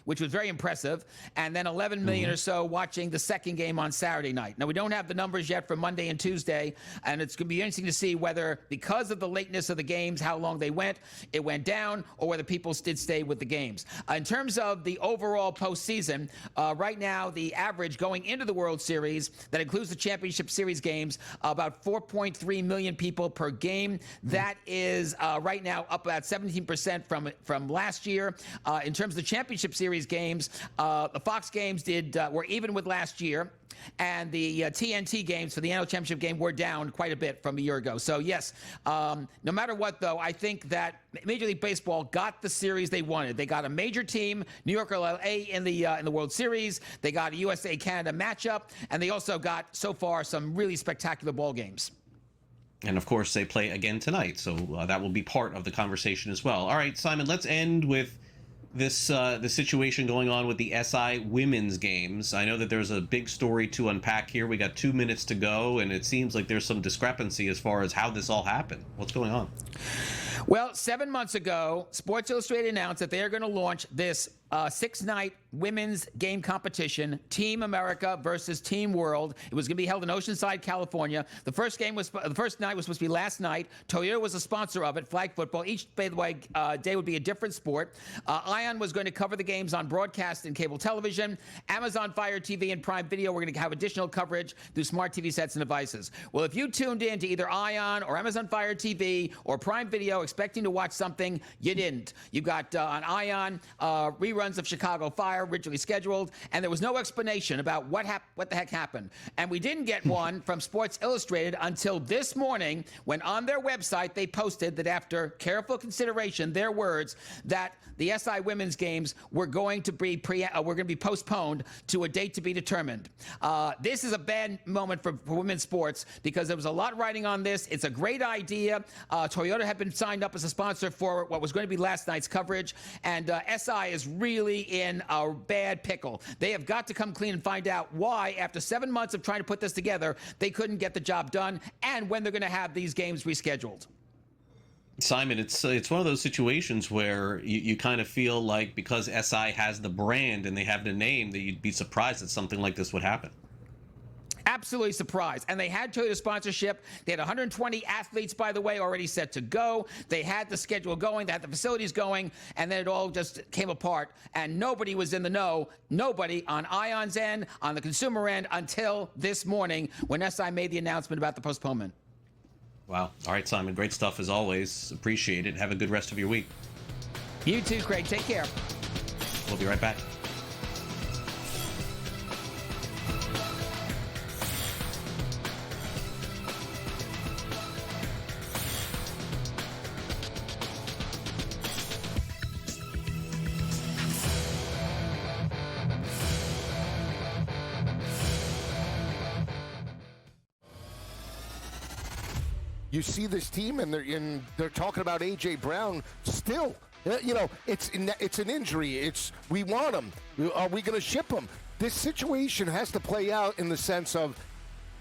which was very impressive, and then 11 million or so watching the second game on Saturday night. Now, we don't have the numbers yet for Monday and Tuesday, and it's going to be interesting to see whether, because of the lateness of the games, how long they went, it went down, or whether people did stay with the games. In terms of the overall postseason, right now, the average going into the World Series, that includes the Championship Series games, about 4.3 million people per game. That is, right now, up about 17% from last year. In terms of the Championship Series games, the Fox games were even with last year, and the TNT games for the NL Championship game were down quite a bit from a year ago. So yes, no matter what, though, I think that Major League Baseball got the series they wanted. They got a major team, New York or LA, in the World Series. They got a USA-Canada matchup, and they also got, so far, some really spectacular ball games. And, of course, they play again tonight, so that will be part of the conversation as well. All right, Simon, let's end with this the situation going on with the SI women's games. I know that there's a big story to unpack here. We got 2 minutes to go, and it seems like there's some discrepancy as far as how this all happened. What's going on? Well, 7 months ago, Sports Illustrated announced that they are going to launch this 6-night women's game competition, Team America versus Team World. It was going to be held in Oceanside, California. The first night was supposed to be last night. Toyota was a sponsor of it, flag football. Each, by the way, day would be a different sport. Ion was going to cover the games on broadcast and cable television. Amazon Fire TV and Prime Video were going to have additional coverage through smart TV sets and devices. Well, if you tuned in to either Ion or Amazon Fire TV or Prime Video expecting to watch something, you didn't. You got on Ion reruns of Chicago Fire originally scheduled, and there was no explanation about what the heck happened. And we didn't get one from Sports Illustrated until this morning, when on their website they posted that after careful consideration, their words, that the SI women's games were going to be postponed to a date to be determined. This is a bad moment for women's sports because there was a lot riding on this. It's a great idea. Toyota had been signed up as a sponsor for what was going to be last night's coverage, and SI is really in a bad pickle. They have got to come clean and find out why, after 7 months of trying to put this together, they couldn't get the job done, and when they're going to have these games rescheduled. Simon, it's one of those situations where you kind of feel like because SI has the brand and they have the name that you'd be surprised that something like this would happen. Absolutely surprised. And they had Toyota sponsorship. They had 120 athletes, by the way, already set to go. They had the schedule going. They had the facilities going. And then it all just came apart. And nobody was in the know. Nobody on Ion's end, on the consumer end, until this morning when SI made the announcement about the postponement. Wow. All right, Simon. Great stuff as always. Appreciate it. Have a good rest of your week. You too, Craig. Take care. We'll be right back. You see this team, and they're talking about AJ Brown still. You know, it's an injury. We want him. Are we going to ship him? This situation has to play out in the sense of,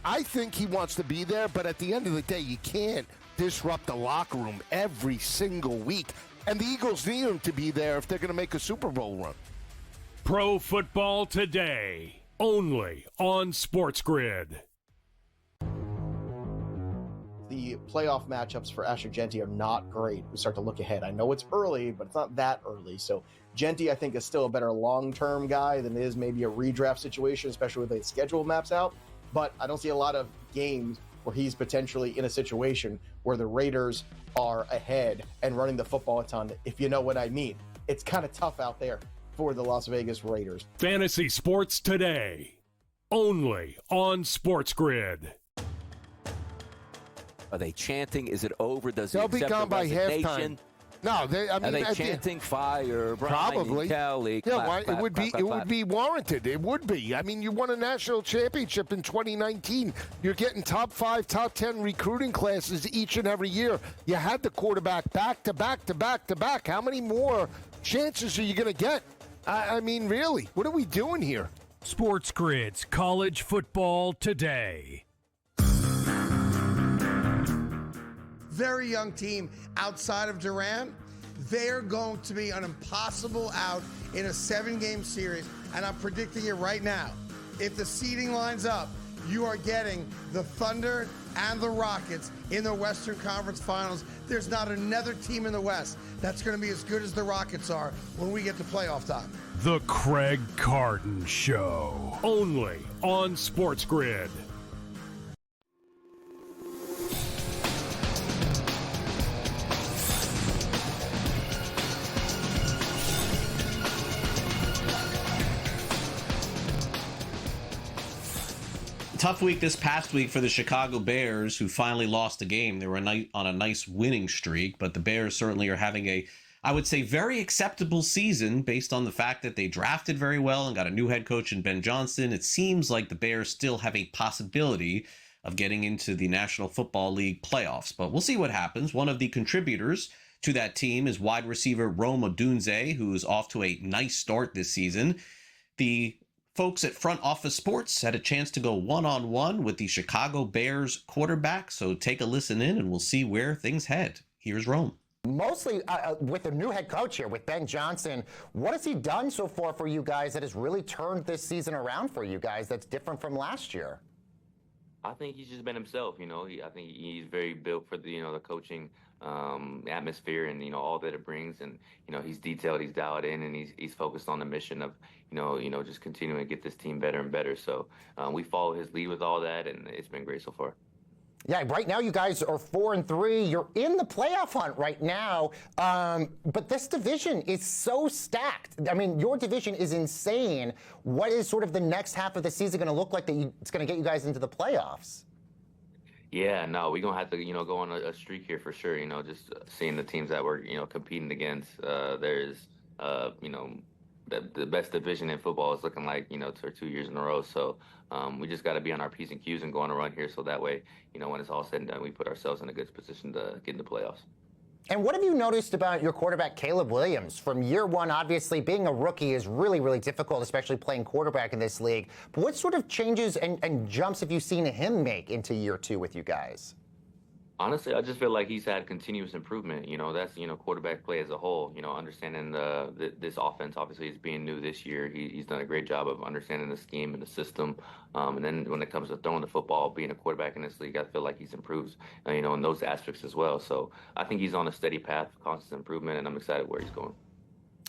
I think he wants to be there, but at the end of the day, you can't disrupt the locker room every single week. And the Eagles need him to be there if they're going to make a Super Bowl run. Pro Football Today, only on SportsGrid. The playoff matchups for Asher Genty are not great. We start to look ahead. I know it's early, but it's not that early. So Genty, I think, is still a better long-term guy than is maybe a redraft situation, especially with the schedule maps out. But I don't see a lot of games where he's potentially in a situation where the Raiders are ahead and running the football a ton, if you know what I mean. It's kind of tough out there for the Las Vegas Raiders. Fantasy Sports Today, only on SportsGrid. Are they chanting? Is it over? Does They'll he be accept gone the by resignation? halftime. No, Are they chanting fire? Brian Probably. Kelly, Yeah, clap, why? clap, It would clap, be. clap, It clap. would be warranted. It would be. I mean, you won a national championship in 2019. You're getting top 5, top 10 recruiting classes each and every year. You had the quarterback back to back to back to back. How many more chances are you going to get? I mean, really, what are we doing here? SportsGrid's College Football Today. Very young team outside of Durant. They're going to be an impossible out in a 7-game series, and I'm predicting it right now. If the seeding lines up, you are getting the Thunder and the Rockets in the Western Conference Finals. There's not another team in the West that's going to be as good as the Rockets are when we get to playoff time. The Craig Carton Show, only on SportsGrid. Tough week this past week for the Chicago Bears, who finally lost a game. They were on a nice winning streak, but the Bears certainly are having a, I would say, very acceptable season based on the fact that they drafted very well and got a new head coach in Ben Johnson. It seems like the Bears still have a possibility of getting into the National Football League playoffs, but we'll see what happens. One of the contributors to that team is wide receiver Rome Odunze, who's off to a nice start this season. The folks at Front Office Sports had a chance to go one-on-one with the Chicago Bears quarterback, so take a listen in and we'll see where things head. Here's Rome. Mostly with a new head coach here, with Ben Johnson. What has he done so far for you guys that has really turned this season around for you guys that's different from last year? I think he's just been himself. I think he's very built for the the coaching atmosphere and all that it brings. And he's detailed, he's dialed in, and he's focused on the mission of just continuing to get this team better and better. So we follow his lead with all that, and it's been great so far. Yeah, right now you guys are 4-3. You're in the playoff hunt right now, but this division is so stacked. I mean, your division is insane. What is sort of the next half of the season going to look like it's going to get you guys into the playoffs? Yeah, no, we're going to have to, go on a streak here for sure. Just seeing the teams that we're, competing against. There's, the best division in football is looking like, for 2 years in a row. So we just got to be on our P's and Q's and go on a run here. So that way, when it's all said and done, we put ourselves in a good position to get in the playoffs. And what have you noticed about your quarterback, Caleb Williams? From year one, obviously, being a rookie is really, really difficult, especially playing quarterback in this league. But what sort of changes and jumps have you seen him make into year two with you guys? Honestly, I just feel like he's had continuous improvement. That's, quarterback play as a whole, understanding this offense obviously is being new this year. He's done a great job of understanding the scheme and the system. And then when it comes to throwing the football, being a quarterback in this league, I feel like he's improved, in those aspects as well. So I think he's on a steady path of constant improvement, and I'm excited where he's going.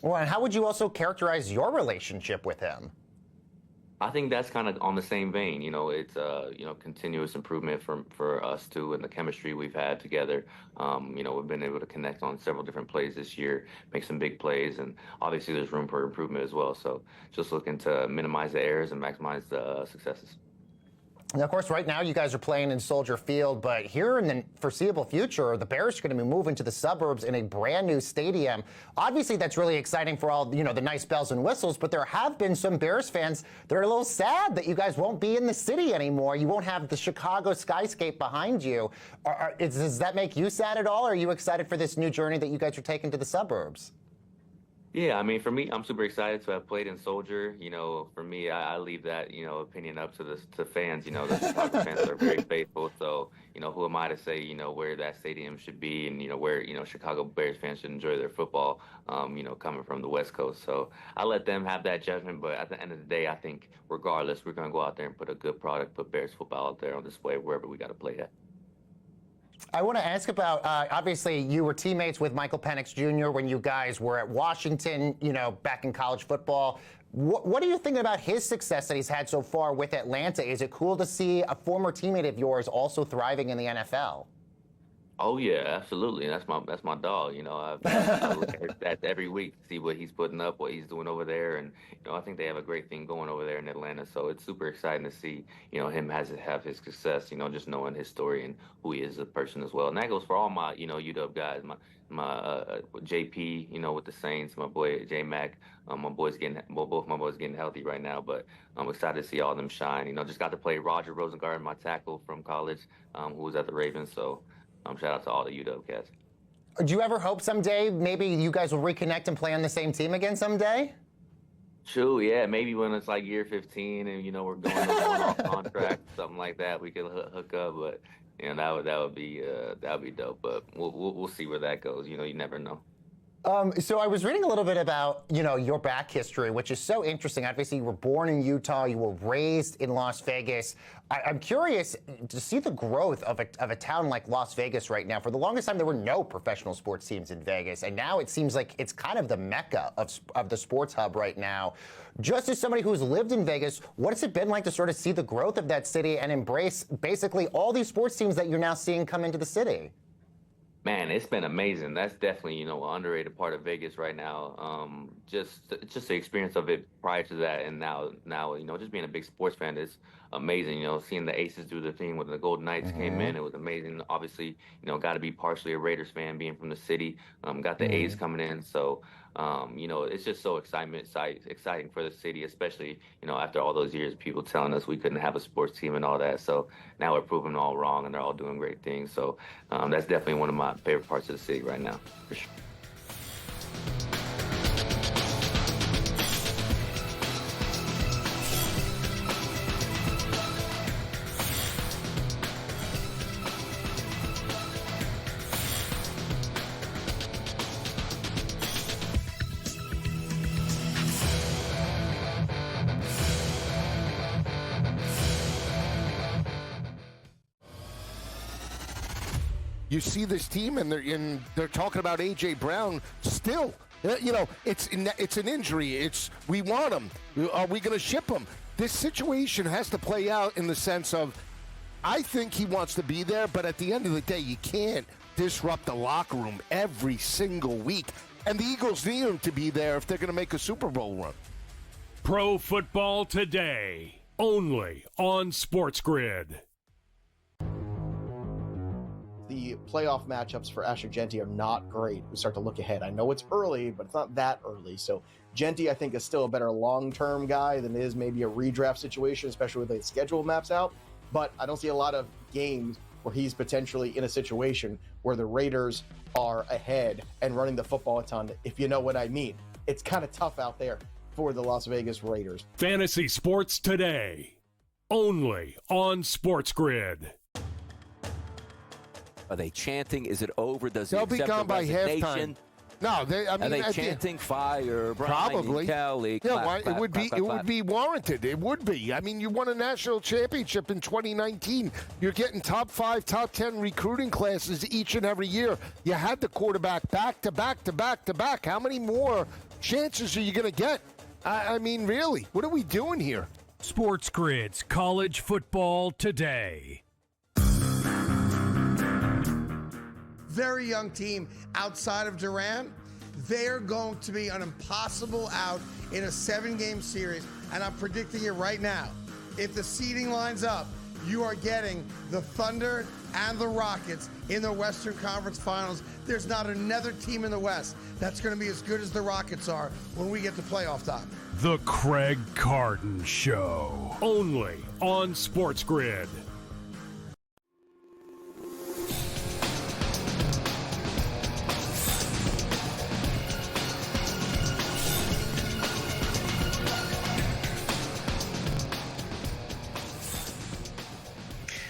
Well, and how would you also characterize your relationship with him? I think that's kind of on the same vein. It's continuous improvement for us too, and the chemistry we've had together. We've been able to connect on several different plays this year, make some big plays, and obviously there's room for improvement as well. So just looking to minimize the errors and maximize the successes. Now, of course, right now you guys are playing in Soldier Field, but here in the foreseeable future, the Bears are going to be moving to the suburbs in a brand new stadium. Obviously, that's really exciting for all, the nice bells and whistles, but there have been some Bears fans that are a little sad that you guys won't be in the city anymore. You won't have the Chicago skyscape behind you. Does that make you sad at all, or are you excited for this new journey that you guys are taking to the suburbs? Yeah, I mean, for me, I'm super excited to have played in Soldier. For me, I leave that, opinion up to fans. The Chicago fans are very faithful. So, who am I to say, where that stadium should be and, where, Chicago Bears fans should enjoy their football, coming from the West Coast. So I let them have that judgment. But at the end of the day, I think regardless, we're going to go out there and put a good product, put Bears football out there on display wherever we got to play at. I want to ask about, obviously, you were teammates with Michael Penix Jr. when you guys were at Washington, back in college football. What are you thinking about his success that he's had so far with Atlanta? Is it cool to see a former teammate of yours also thriving in the NFL? Oh yeah, absolutely. That's my dog. I look at that every week to see what he's putting up, what he's doing over there, and I think they have a great thing going over there in Atlanta. So it's super exciting to see him have his success. Just knowing his story and who he is as a person as well. And that goes for all my UW guys. My JP, with the Saints. My boy J Mac. Both my boys getting healthy right now, but I'm excited to see all of them shine. Just got to play Roger Rosengarten, my tackle from college, who was at the Ravens. So. Shout out to all the UW cats. Do you ever hope someday maybe you guys will reconnect and play on the same team again someday? Sure, yeah. Maybe when it's like year 15 and, we're going off contract, something like that, we could hook up. But, that would be dope. But we'll see where that goes. You never know. So I was reading a little bit about, your back history, which is so interesting. Obviously, you were born in Utah. You were raised in Las Vegas. I'm curious to see the growth of a town like Las Vegas right now. For the longest time, there were no professional sports teams in Vegas, and now it seems like it's kind of the mecca of the sports hub right now. Just as somebody who's lived in Vegas, what has it been like to sort of see the growth of that city and embrace basically all these sports teams that you're now seeing come into the city? Man, it's been amazing. That's definitely, an underrated part of Vegas right now. Just the experience of it prior to that, and now, just being a big sports fan is amazing. Seeing the Aces do their thing when the Golden Knights came in, it was amazing. Obviously, got to be partially a Raiders fan, being from the city. Got the A's coming in, so It's just so exciting for the city, especially, after all those years, people telling us we couldn't have a sports team and all that. So now we're proving all wrong, and they're all doing great things. So that's definitely one of my favorite parts of the city right now, for sure. You see this team, and they're talking about A.J. Brown still. It's an injury. We want him. Are we going to ship him? This situation has to play out in the sense of, I think he wants to be there, but at the end of the day, you can't disrupt the locker room every single week. And the Eagles need him to be there if they're going to make a Super Bowl run. Pro Football Today, only on SportsGrid. The playoff matchups for Asher Genty are not great. We start to look ahead. I know it's early, but it's not that early. So Genty, I think, is still a better long-term guy than is maybe a redraft situation, especially with the schedule maps out. But I don't see a lot of games where he's potentially in a situation where the Raiders are ahead and running the football a ton, if you know what I mean. It's kind of tough out there for the Las Vegas Raiders. Fantasy Sports Today, only on SportsGrid. Are they chanting? Is it over? Does he They'll be accept gone the by resignation? halftime. No, Are they chanting fire? Probably. Kelly, Yeah, clap, why? clap, It would clap, be. clap, It clap. would be warranted. It would be. I mean, you won a national championship in 2019. You're getting top 5, top 10 recruiting classes each and every year. You had the quarterback back to back to back to back. How many more chances are you going to get? I mean, really, what are we doing here? SportsGrid's College Football Today. Very young team outside of Durant. They're going to be an impossible out in a 7-game series, and I'm predicting it right now. If the seeding lines up, you are getting the Thunder and the Rockets in the Western Conference Finals. There's not another team in the West that's going to be as good as the Rockets are when we get to playoff time. The Craig Carton Show, only on SportsGrid.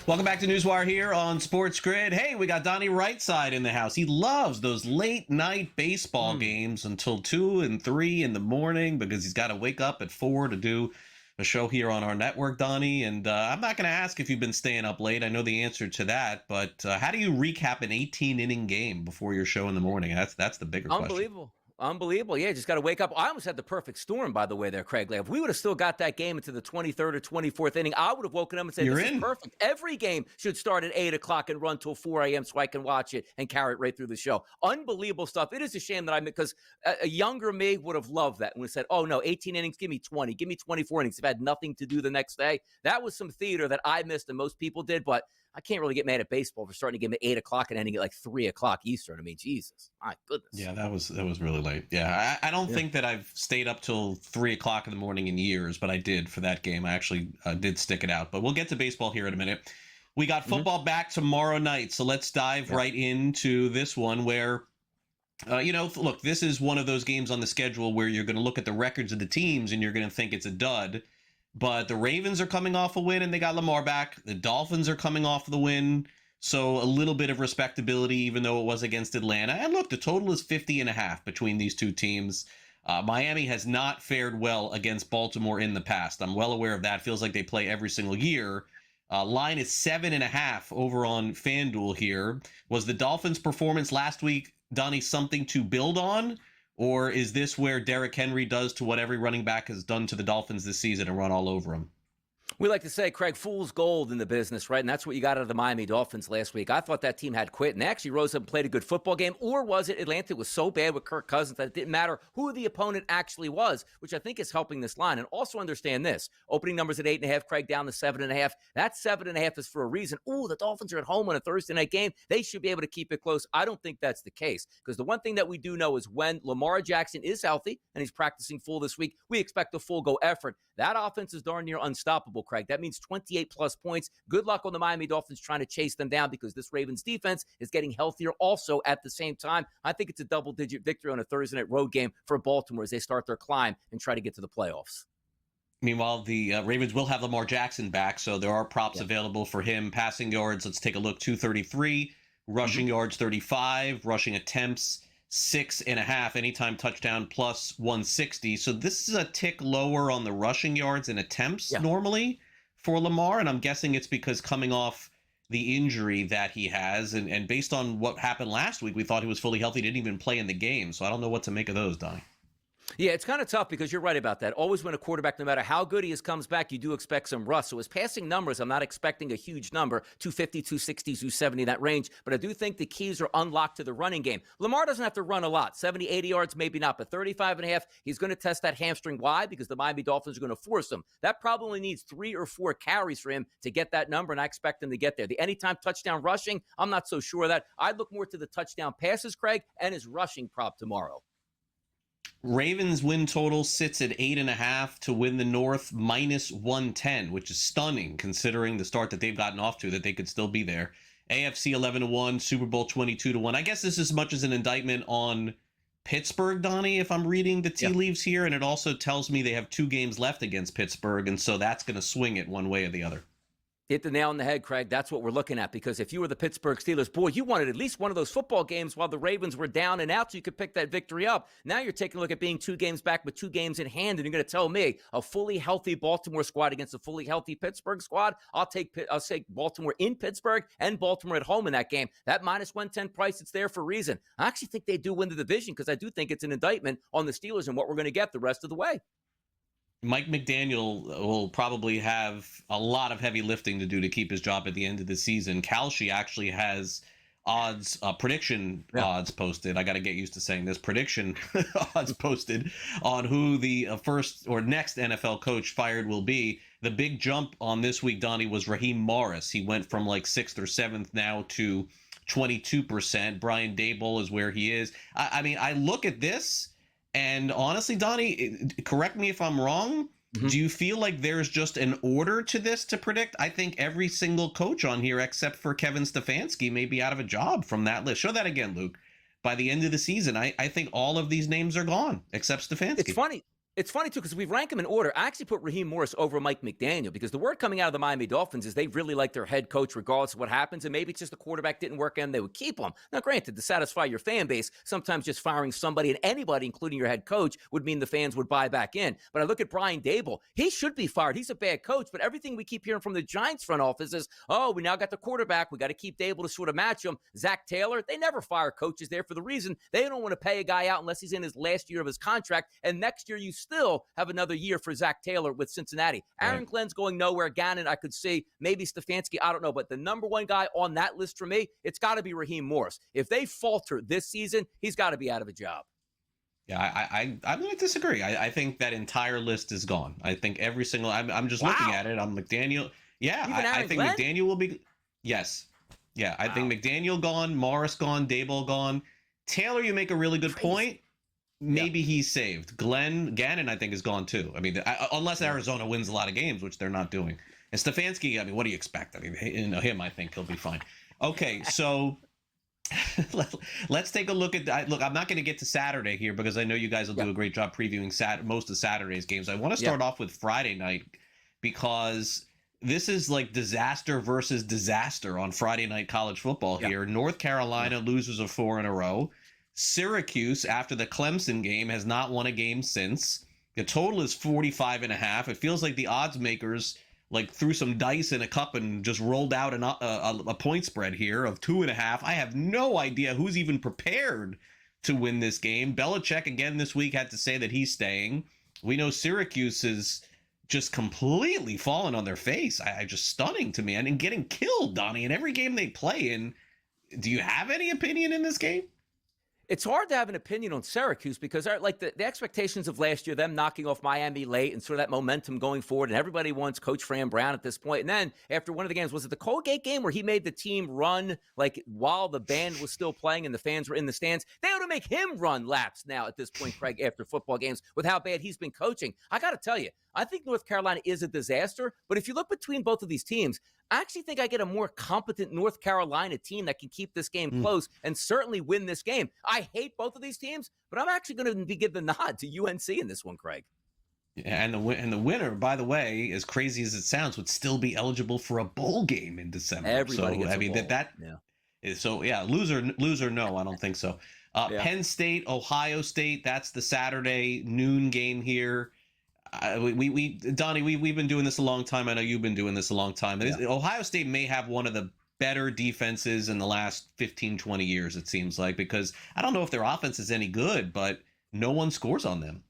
Welcome back to NewsWire here on SportsGrid. Hey, we got Donnie Rightside in the house. He loves those late night baseball games until 2 and 3 in the morning because he's got to wake up at 4 to do a show here on our network, Donnie. And I'm not going to ask if you've been staying up late. I know the answer to that. But how do you recap an 18-inning game before your show in the morning? That's the bigger question. Unbelievable. Yeah, just got to wake up. I almost had the perfect storm, by the way, there, Craig. Like, if we would have still got that game into the 23rd or 24th inning, I would have woken up and said, this is perfect. Every game should start at 8 o'clock and run till 4 a.m. so I can watch it and carry it right through the show. Unbelievable stuff. It is a shame that because a younger me would have loved that and would have said, oh, no, 18 innings, give me 20, give me 24 innings. I've had nothing to do the next day. That was some theater that I missed and most people did, but I can't really get mad at baseball for starting a game at 8 o'clock and ending at like 3 o'clock Eastern. I mean, Jesus, my goodness. Yeah, that was really late. Yeah, I don't think that I've stayed up till 3 o'clock in the morning in years, but I did for that game. I actually did stick it out. But we'll get to baseball here in a minute. We got football back tomorrow night, so let's dive right into this one where, look, this is one of those games on the schedule where you're going to look at the records of the teams and you're going to think it's a dud. But the Ravens are coming off a win and they got Lamar back. The Dolphins are coming off the win. So a little bit of respectability, even though it was against Atlanta. And look, the total is 50.5 between these two teams. Miami has not fared well against Baltimore in the past. I'm well aware of that. Feels like they play every single year. Line is 7.5 over on FanDuel here. Was the Dolphins' performance last week, Donnie, something to build on? Or is this where Derrick Henry does to what every running back has done to the Dolphins this season and run all over them? We like to say, Craig, fool's gold in the business, right? And that's what you got out of the Miami Dolphins last week. I thought that team had quit and they actually rose up and played a good football game. Or was it Atlanta was so bad with Kirk Cousins that it didn't matter who the opponent actually was, which I think is helping this line. And also understand this. Opening numbers at 8.5, Craig down to 7.5. That 7.5 is for a reason. Ooh, the Dolphins are at home on a Thursday night game. They should be able to keep it close. I don't think that's the case because the one thing that we do know is when Lamar Jackson is healthy and he's practicing full this week, we expect a full go effort. That offense is darn near unstoppable, Craig. That means 28-plus points. Good luck on the Miami Dolphins trying to chase them down because this Ravens defense is getting healthier also at the same time. I think it's a double-digit victory on a Thursday night road game for Baltimore as they start their climb and try to get to the playoffs. Meanwhile, the Ravens will have Lamar Jackson back, so there are props available for him. Passing yards, let's take a look, 233. Rushing yards, 35. Rushing attempts, 6.5. Anytime touchdown, plus 160. So this is a tick lower on the rushing yards and attempts normally for Lamar, and I'm guessing it's because coming off the injury that he has, and based on what happened last week, we thought he was fully healthy, didn't even play in the game, so I don't know what to make of those, Donnie. Yeah, it's kind of tough because you're right about that. Always when a quarterback, no matter how good he is, comes back, you do expect some rust. So his passing numbers, I'm not expecting a huge number, 250, 260, 270, that range. But I do think the keys are unlocked to the running game. Lamar doesn't have to run a lot. 70, 80 yards, maybe not, but 35.5, he's going to test that hamstring. Why? Because the Miami Dolphins are going to force him. That probably needs 3 or 4 carries for him to get that number, and I expect him to get there. The anytime touchdown rushing, I'm not so sure of that. I'd look more to the touchdown passes, Craig, and his rushing prop tomorrow. Ravens win total sits at 8.5 to win the North, minus 110, which is stunning considering the start that they've gotten off to, that they could still be there. AFC 11-1, Super Bowl 22-1. I guess this is as much as an indictment on Pittsburgh, Donnie, if I'm reading the tea leaves here, and it also tells me they have 2 games left against Pittsburgh, and so that's going to swing it one way or the other. Hit the nail on the head, Craig. That's what we're looking at, because if you were the Pittsburgh Steelers, boy, you wanted at least one of those football games while the Ravens were down and out so you could pick that victory up. Now you're taking a look at being 2 games back with 2 games in hand, and you're going to tell me a fully healthy Baltimore squad against a fully healthy Pittsburgh squad? I'll take Baltimore in Pittsburgh and Baltimore at home in that game. That minus 110 price, it's there for a reason. I actually think they do win the division because I do think it's an indictment on the Steelers and what we're going to get the rest of the way. Mike McDaniel will probably have a lot of heavy lifting to do to keep his job at the end of the season. Kalshi actually has odds, prediction odds posted. I got to get used to saying this. Prediction odds posted on who the first or next NFL coach fired will be. The big jump on this week, Donnie, was Raheem Morris. He went from like 6th or 7th now to 22%. Brian Daboll is where he is. I mean, I look at this, and honestly, Donnie, correct me if I'm wrong. Do you feel like there's just an order to this to predict? I think every single coach on here, except for Kevin Stefanski, may be out of a job from that list. Show that again, Luke. By the end of the season, I think all of these names are gone, except Stefanski. It's funny. It's funny, too, because we rank them in order. I actually put Raheem Morris over Mike McDaniel because the word coming out of the Miami Dolphins is they really like their head coach regardless of what happens, and maybe it's just the quarterback didn't work and they would keep him. Now, granted, to satisfy your fan base, sometimes just firing somebody and anybody, including your head coach, would mean the fans would buy back in. But I look at Brian Daboll. He should be fired. He's a bad coach, but everything we keep hearing from the Giants front office is, oh, we now got the quarterback. We got to keep Daboll to sort of match him. Zach Taylor, they never fire coaches there for the reason they don't want to pay a guy out unless he's in his last year of his contract, and next year you still have another year for Zach Taylor with Cincinnati. Aaron Glenn's going nowhere. Gannon, I could see. Maybe Stefanski, I don't know. But the number one guy on that list for me, it's got to be Raheem Morris. If they falter this season, he's got to be out of a job. Yeah, I'm going to disagree. I think that entire list is gone. I think every single, I'm just looking at it. I'm McDaniel. Yeah, I think Glenn? McDaniel will be, yes. Yeah, I think McDaniel gone, Morris gone, Daboll gone. Taylor, you make a really good point. Maybe he's saved. Gannon, I think, is gone too. I mean, unless Arizona wins a lot of games, which they're not doing. And Stefanski, I mean, what do you expect? I mean, him, I think he'll be fine. Okay, so let's take a look at. Look, I'm not going to get to Saturday here because I know you guys will do a great job previewing most of Saturday's games. I want to start off with Friday night because this is like disaster versus disaster on Friday night college football here. North Carolina loses 4 in a row. Syracuse, after the Clemson game, has not won a game since. The total is 45.5. It feels like the odds makers like threw some dice in a cup and just rolled out a point spread here of 2.5. I have no idea who's even prepared to win this game. Belichick again this week had to say that he's staying. We know Syracuse is just completely fallen on their face. I just stunning to me, and getting killed, Donnie, in every game they play in. Do you have any opinion in this game? It's hard to have an opinion on Syracuse because like the expectations of last year, them knocking off Miami late and sort of that momentum going forward, and everybody wants Coach Fran Brown at this point. And then after one of the games, was it the Colgate game where he made the team run like while the band was still playing and the fans were in the stands? They ought to make him run laps now at this point, Craig, after football games with how bad he's been coaching. I got to tell you, I think North Carolina is a disaster, but if you look between both of these teams, I actually think I get a more competent North Carolina team that can keep this game close and certainly win this game. I hate both of these teams, but I'm actually going to give the nod to UNC in this one, Craig. Yeah, and the winner, by the way, as crazy as it sounds, would still be eligible for a bowl game in December. Everybody gets a bowl. Loser, no, I don't think so. Penn State, Ohio State, that's the Saturday noon game here. Donnie, we've been doing this a long time. I know you've been doing this a long time. Yeah. Ohio State may have one of the better defenses in the last 15, 20 years, it seems like, because I don't know if their offense is any good, but no one scores on them.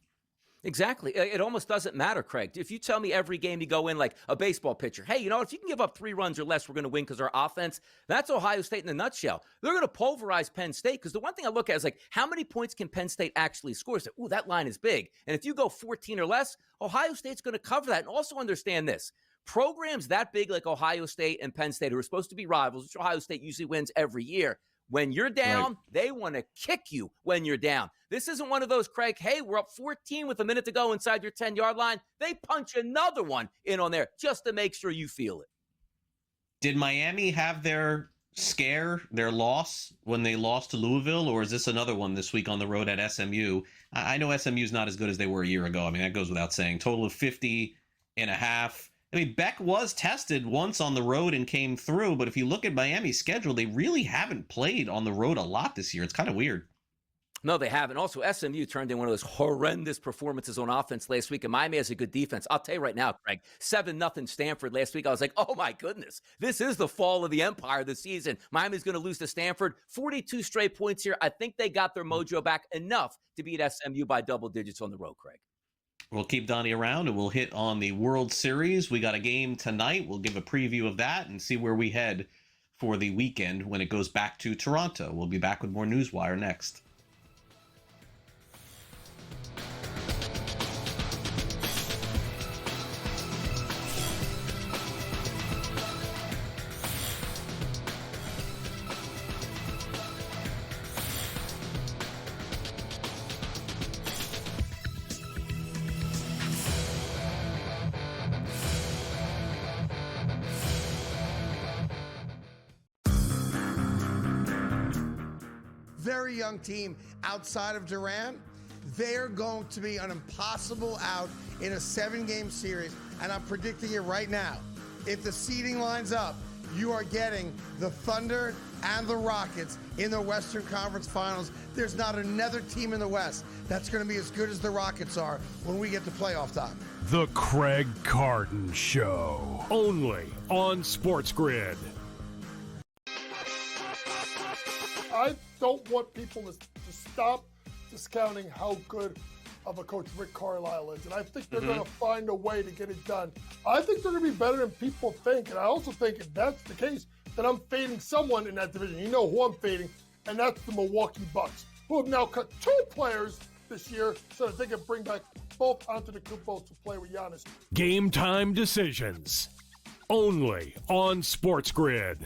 Exactly. It almost doesn't matter, Craig. If you tell me every game you go in like a baseball pitcher, hey, you know, if you can give up 3 runs or less, we're going to win because our offense, that's Ohio State in a nutshell. They're going to pulverize Penn State because the one thing I look at is like, how many points can Penn State actually score? So, ooh, that line is big. And if you go 14 or less, Ohio State's going to cover that. And also understand this. Programs that big like Ohio State and Penn State, who are supposed to be rivals, which Ohio State usually wins every year, when you're down, they want to kick you when you're down. This isn't one of those, Craig, hey, we're up 14 with a minute to go inside your 10-yard line. They punch another one in on there just to make sure you feel it. Did Miami have their loss when they lost to Louisville, or is this another one this week on the road at SMU? I know SMU's not as good as they were a year ago. I mean, that goes without saying. Total of 50.5. I mean, Beck was tested once on the road and came through, but if you look at Miami's schedule, they really haven't played on the road a lot this year. It's kind of weird. No, they haven't. Also, SMU turned in one of those horrendous performances on offense last week, and Miami has a good defense. I'll tell you right now, Craig, 7-0 Stanford last week. I was like, oh, my goodness. This is the fall of the empire this season. Miami's going to lose to Stanford. 42 straight points here. I think they got their mojo back enough to beat SMU by double digits on the road, Craig. We'll keep Donnie around, and we'll hit on the World Series. We got a game tonight. We'll give a preview of that and see where we head for the weekend when it goes back to Toronto. We'll be back with more NewsWire next. Very young team outside of Durant. They're going to be an impossible out in a 7-game series, and I'm predicting it right now. If the seeding lines up, you are getting the Thunder and the Rockets in the Western Conference Finals. There's not another team in the West that's going to be as good as the Rockets are when we get to playoff time. The Craig Carton Show, only on SportsGrid. I don't want people to stop discounting how good of a coach Rick Carlisle is. And I think they're going to find a way to get it done. I think they're going to be better than people think. And I also think if that's the case, then I'm fading someone in that division. You know who I'm fading, and that's the Milwaukee Bucks, who have now cut 2 players this year so that they can bring back both Antetokounmpo to play with Giannis. Game time decisions, only on SportsGrid.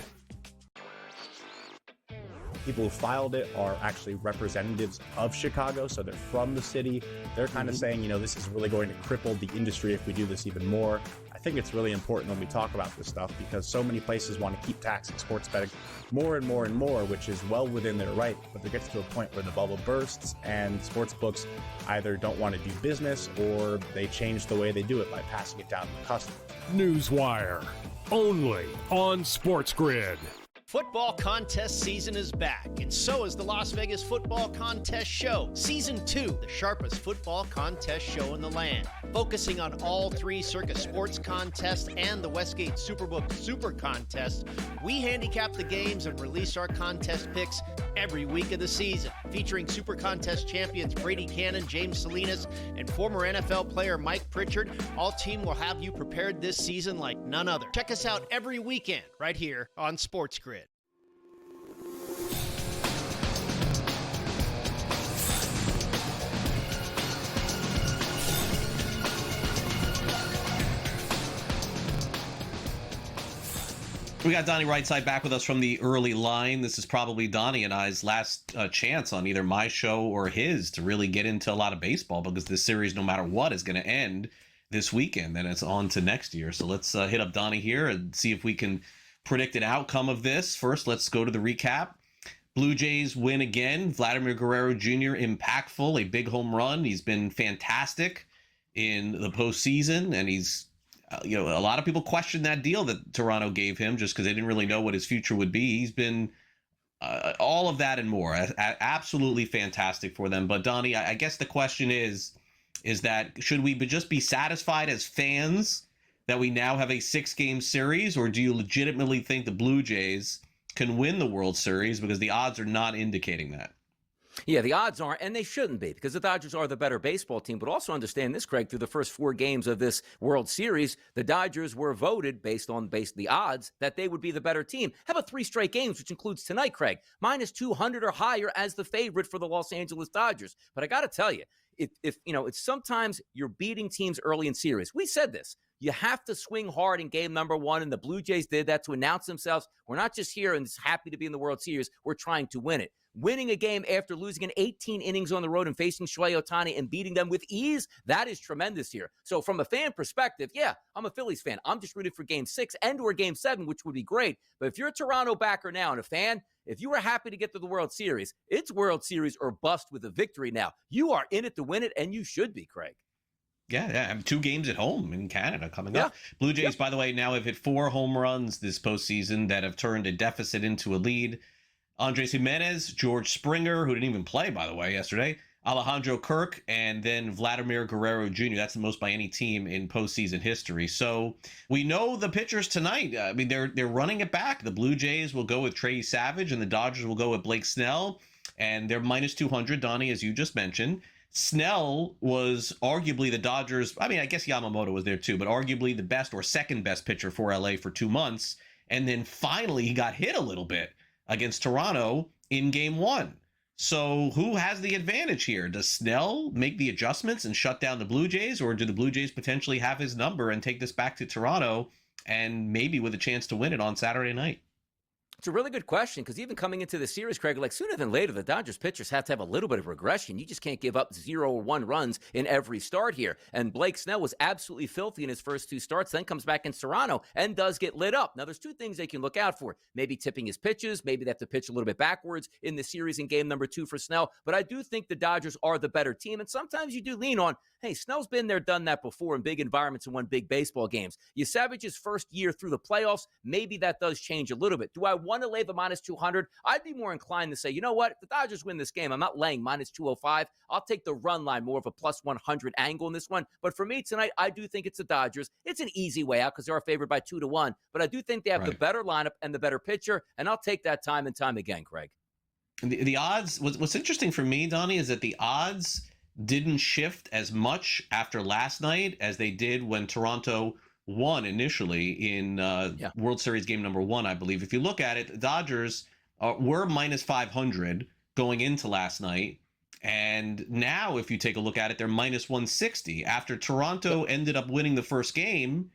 People who filed it are actually representatives of Chicago, so they're from the city. They're kind of saying, you know, this is really going to cripple the industry if we do this even more. I think it's really important when we talk about this stuff because so many places want to keep taxing sports betting more and more and more, which is well within their right. But there gets to a point where the bubble bursts and sports books either don't want to do business or they change the way they do it by passing it down to the customer. NewsWire, only on SportsGrid. Football contest season is back, and so is the Las Vegas Football Contest Show, Season 2, the sharpest football contest show in the land. Focusing on all 3 Circus Sports contests and the Westgate Superbook Super Contest, we handicap the games and release our contest picks every week of the season. Featuring Super Contest champions Brady Cannon, James Salinas, and former NFL player Mike Pritchard, All Team will have you prepared this season like none other. Check us out every weekend right here on SportsGrid. We got Donnie Rightside back with us from the early line. This is probably Donnie and I's last chance on either my show or his to really get into a lot of baseball, because this series, no matter what, is going to end this weekend, and it's on to next year. So let's hit up Donnie here and see if we can predict an outcome of this. First, let's go to the recap. Blue Jays win again. Vladimir Guerrero Jr. impactful, a big home run. He's been fantastic in the postseason, and he's a lot of people question that deal that Toronto gave him just because they didn't really know what his future would be. He's been all of that and more. Absolutely fantastic for them. But Donnie, I guess the question is that should we just be satisfied as fans that we now have a 6-game series, or do you legitimately think the Blue Jays can win the World Series, because the odds are not indicating that? Yeah, the odds aren't, and they shouldn't be, because the Dodgers are the better baseball team. But also understand this, Craig, through the first 4 games of this World Series, the Dodgers were voted based on the odds that they would be the better team. How about 3 straight games, which includes tonight, Craig? Minus 200 or higher as the favorite for the Los Angeles Dodgers. But I got to tell you, it's sometimes you're beating teams early in series. We said this. You have to swing hard in game number 1, and the Blue Jays did that to announce themselves. We're not just here and just happy to be in the World Series. We're trying to win it. Winning a game after losing in 18 innings on the road and facing Shohei Ohtani and beating them with ease, that is tremendous here. So from a fan perspective, yeah, I'm a Phillies fan. I'm just rooting for Game 6 and or Game 7, which would be great. But if you're a Toronto backer now and a fan, if you were happy to get to the World Series, it's World Series or bust with a victory now. You are in it to win it, and you should be, Craig. Yeah. 2 games at home in Canada coming up. Blue Jays, by the way, now have hit 4 home runs this postseason that have turned a deficit into a lead. Andres Jimenez, George Springer, who didn't even play, by the way, yesterday, Alejandro Kirk, and then Vladimir Guerrero Jr. That's the most by any team in postseason history. So we know the pitchers tonight. I mean, they're running it back. The Blue Jays will go with Trey Savage, and the Dodgers will go with Blake Snell, and they're minus 200, Donnie, as you just mentioned. Snell was arguably the Dodgers, I mean, I guess Yamamoto was there too, but arguably the best or second best pitcher for LA for 2 months. And then finally he got hit a little bit against Toronto in game 1. So who has the advantage here? Does Snell make the adjustments and shut down the Blue Jays, or do the Blue Jays potentially have his number and take this back to Toronto and maybe with a chance to win it on Saturday night? It's a really good question, because even coming into the series, Craig, like sooner than later, the Dodgers pitchers have to have a little bit of regression. You just can't give up 0 or 1 runs in every start here. And Blake Snell was absolutely filthy in his first 2 starts, then comes back in Toronto and does get lit up. Now, there's 2 things they can look out for. Maybe tipping his pitches. Maybe they have to pitch a little bit backwards in the series in game number 2 for Snell. But I do think the Dodgers are the better team. And sometimes you do lean on, hey, Snell's been there, done that before in big environments and won big baseball games. You Savage's first year through the playoffs, maybe that does change a little bit. Do I want to lay the minus 200? I'd be more inclined to say, you know what? If the Dodgers win this game, I'm not laying minus 205. I'll take the run line, more of a plus 100 angle in this one. But for me tonight, I do think it's the Dodgers. It's an easy way out because they are favored by 2-1. But I do think they have the better lineup and the better pitcher, and I'll take that time and time again, Craig. The odds, what's interesting for me, Donnie, is that the odds didn't shift as much after last night as they did when Toronto won initially in World Series game number 1, I believe. If you look at it, the Dodgers were minus 500 going into last night. And now, if you take a look at it, they're minus 160. After Toronto ended up winning the first game,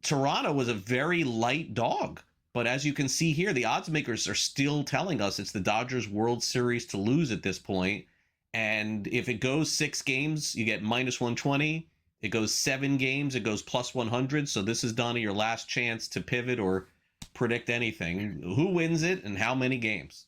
Toronto was a very light dog. But as you can see here, the odds makers are still telling us it's the Dodgers World Series to lose at this point. And if it goes 6 games, you get minus 120. It goes 7 games, it goes plus 100. So this is, Donnie, your last chance to pivot or predict anything. Who wins it and how many games?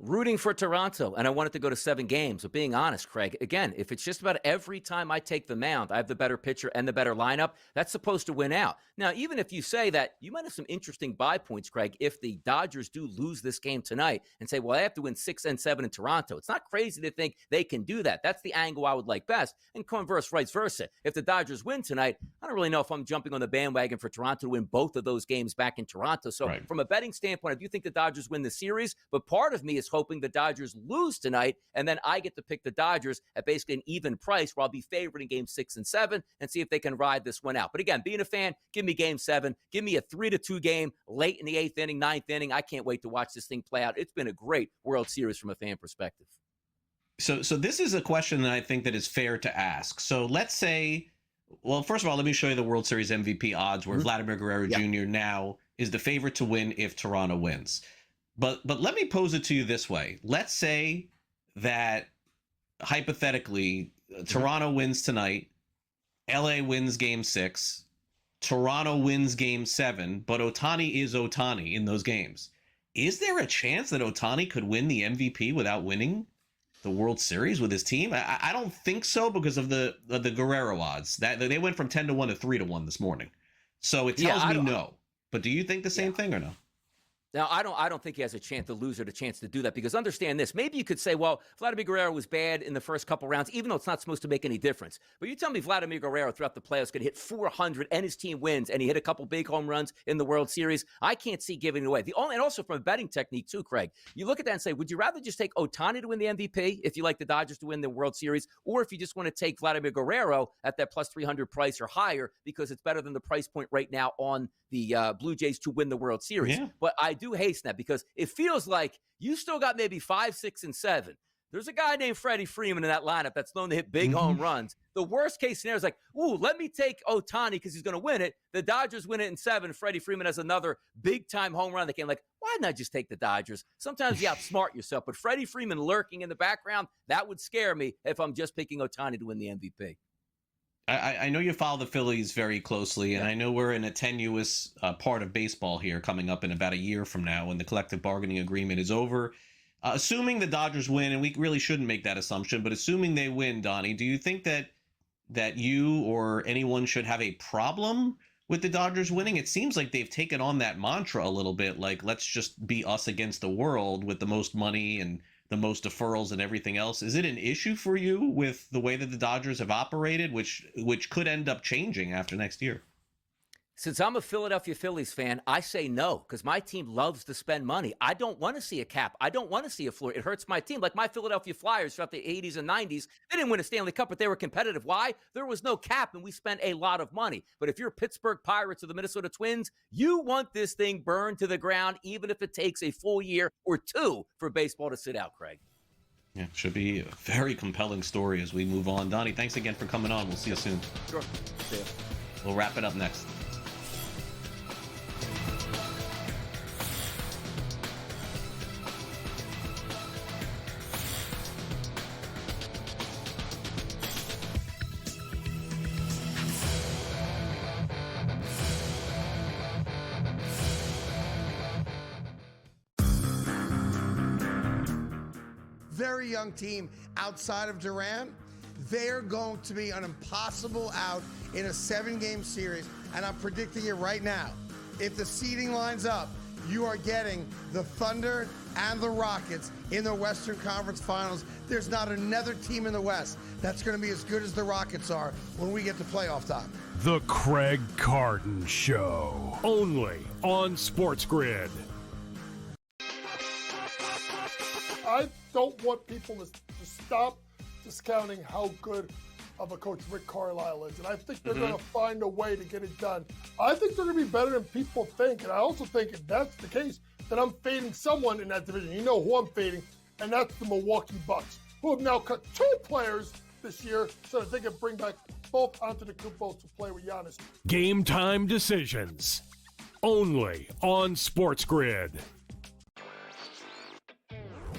Rooting for Toronto, and I want it to go to 7 games. But being honest, Craig, again, if it's just about every time I take the mound, I have the better pitcher and the better lineup, that's supposed to win out. Now, even if you say that, you might have some interesting buy points, Craig, if the Dodgers do lose this game tonight and say, well, I have to win 6 and 7 in Toronto. It's not crazy to think they can do that. That's the angle I would like best. And converse, vice versa. If the Dodgers win tonight, I don't really know if I'm jumping on the bandwagon for Toronto to win both of those games back in Toronto. So from a betting standpoint, I do think the Dodgers win the series, but part of me is just hoping the Dodgers lose tonight, and then I get to pick the Dodgers at basically an even price where I'll be favored in game 6 and 7 and see if they can ride this one out. But again, being a fan, give me game 7. Give me a 3-2 game late in the 8th inning, 9th inning. I can't wait to watch this thing play out. It's been a great World Series from a fan perspective. So this is a question that I think that is fair to ask. So let's say, well, first of all, let me show you the World Series MVP odds where Vladimir Guerrero Jr. now is the favorite to win if Toronto wins. But let me pose it to you this way. Let's say that hypothetically Toronto wins tonight, LA wins game 6, Toronto wins game 7, but Ohtani is Ohtani in those games. Is there a chance that Ohtani could win the MVP without winning the World Series with his team? I don't think so because of the Guerrero odds. That they went from 10-1 to 3-1 this morning. So it tells me no. But do you think the same thing or no? Now, I don't think he has a chance, the loser, the chance to do that, because understand this. Maybe you could say, well, Vladimir Guerrero was bad in the first couple rounds, even though it's not supposed to make any difference. But you tell me Vladimir Guerrero throughout the playoffs could hit 400 and his team wins, and he hit a couple big home runs in the World Series. I can't see giving it away. And also from a betting technique too, Craig, you look at that and say, would you rather just take Ohtani to win the MVP if you like the Dodgers to win the World Series, or if you just want to take Vladimir Guerrero at that plus 300 price or higher because it's better than the price point right now on the Blue Jays to win the World Series? Yeah. But I do hasten that because it feels like you still got maybe 5, 6, and 7. There's a guy named Freddie Freeman in that lineup that's known to hit big home runs. The worst case scenario is like, ooh, let me take Ohtani because he's going to win it. The Dodgers win it in 7. Freddie Freeman has another big-time home run. They came like, why didn't I just take the Dodgers? Sometimes you outsmart yourself. But Freddie Freeman lurking in the background, that would scare me if I'm just picking Ohtani to win the MVP. I know you follow the Phillies very closely, and I know we're in a tenuous part of baseball here coming up in about a year from now when the collective bargaining agreement is over. Assuming the Dodgers win, and we really shouldn't make that assumption, but assuming they win, Donnie, do you think that you or anyone should have a problem with the Dodgers winning? It seems like they've taken on that mantra a little bit, like let's just be us against the world with the most money and the most deferrals and everything else. Is it an issue for you with the way that the Dodgers have operated, which could end up changing after next year? Since I'm a Philadelphia Phillies fan, I say no, because my team loves to spend money. I don't want to see a cap. I don't want to see a floor. It hurts my team. Like my Philadelphia Flyers throughout the 80s and 90s, they didn't win a Stanley Cup, but they were competitive. Why? There was no cap, and we spent a lot of money. But if you're Pittsburgh Pirates or the Minnesota Twins, you want this thing burned to the ground, even if it takes a full year or 2 for baseball to sit out, Craig. Yeah, should be a very compelling story as we move on. Donnie, thanks again for coming on. We'll see you soon. Sure. See you. We'll wrap it up next. Very young team outside of Durant. They're going to be an impossible out in a 7-game series, and I'm predicting it right now. If the seeding lines up, you are getting the Thunder and the Rockets in the Western Conference Finals. There's not another team in the West that's going to be as good as the Rockets are when we get to playoff time. The Craig Carton Show, only on SportsGrid. I don't want people to stop discounting how good of a coach Rick Carlisle is. And I think they're going to find a way to get it done. I think they're going to be better than people think. And I also think if that's the case, then I'm fading someone in that division. You know who I'm fading, and that's the Milwaukee Bucks, who have now cut 2 players this year so that they can bring back both Antetokounmpo to play with Giannis. Game time decisions, only on SportsGrid.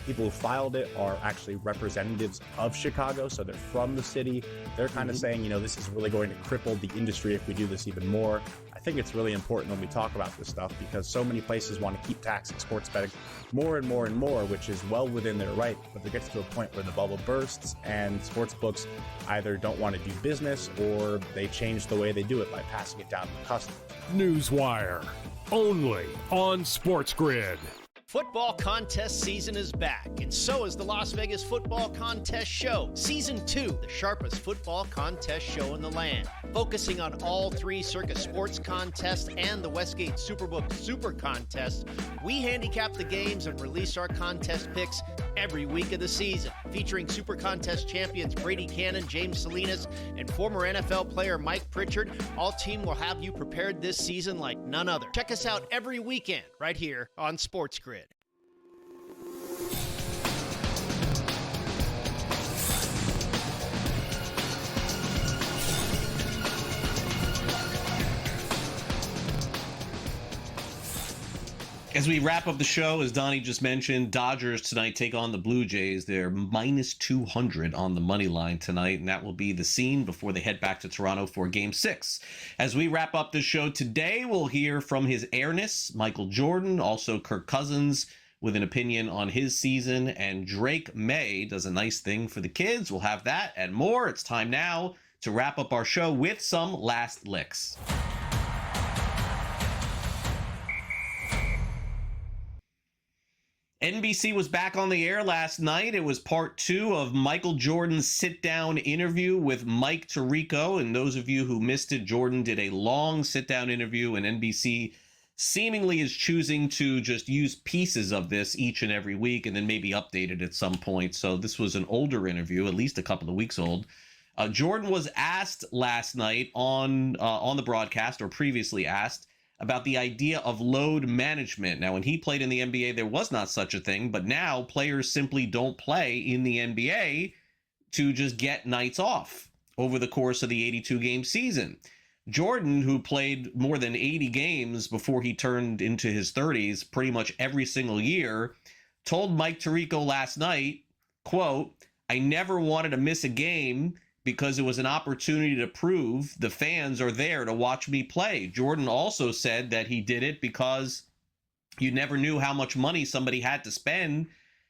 People who filed it are actually representatives of Chicago, so they're from the city. They're kind of saying, this is really going to cripple the industry if we do this even more. I think it's really important when we talk about this stuff because so many places want to keep taxing sports betting more and more and more, which is well within their right, but there gets to a point where the bubble bursts and sports books either don't want to do business or they change the way they do it by passing it down to the customer. NewsWire, only on SportsGrid. Football contest season is back, and so is the Las Vegas Football Contest Show. Season 2, the sharpest football contest show in the land. Focusing on all 3 Circa Sports contests and the Westgate Superbook Super Contest, we handicap the games and release our contest picks every week of the season. Featuring Super Contest champions Brady Cannon, James Salinas, and former NFL player Mike Pritchard, all team will have you prepared this season like none other. Check us out every weekend right here on SportsGrid. As we wrap up the show, as Donnie just mentioned, Dodgers tonight take on the Blue Jays. They're minus 200 on the money line tonight, and that will be the scene before they head back to Toronto for Game 6. As we wrap up the show today, we'll hear from His Airness, Michael Jordan, also Kirk Cousins, with an opinion on his season, and Drake May does a nice thing for the kids. We'll have that and more. It's time now to wrap up our show with some last licks. NBC was back on the air last night. It was part 2 of Michael Jordan's sit-down interview with Mike Tirico. And those of you who missed it, Jordan did a long sit-down interview, and NBC seemingly is choosing to just use pieces of this each and every week and then maybe update it at some point. So this was an older interview, at least a couple of weeks old. Jordan was asked last night on the broadcast, or previously asked, about the idea of load management. Now, when he played in the NBA, there was not such a thing, but now players simply don't play in the NBA to just get nights off over the course of the 82-game season. Jordan, who played more than 80 games before he turned into his 30s, pretty much every single year, told Mike Tirico last night, quote, "I never wanted to miss a game because it was an opportunity to prove the fans are there to watch me play." Jordan also said that he did it because you never knew how much money somebody had to spend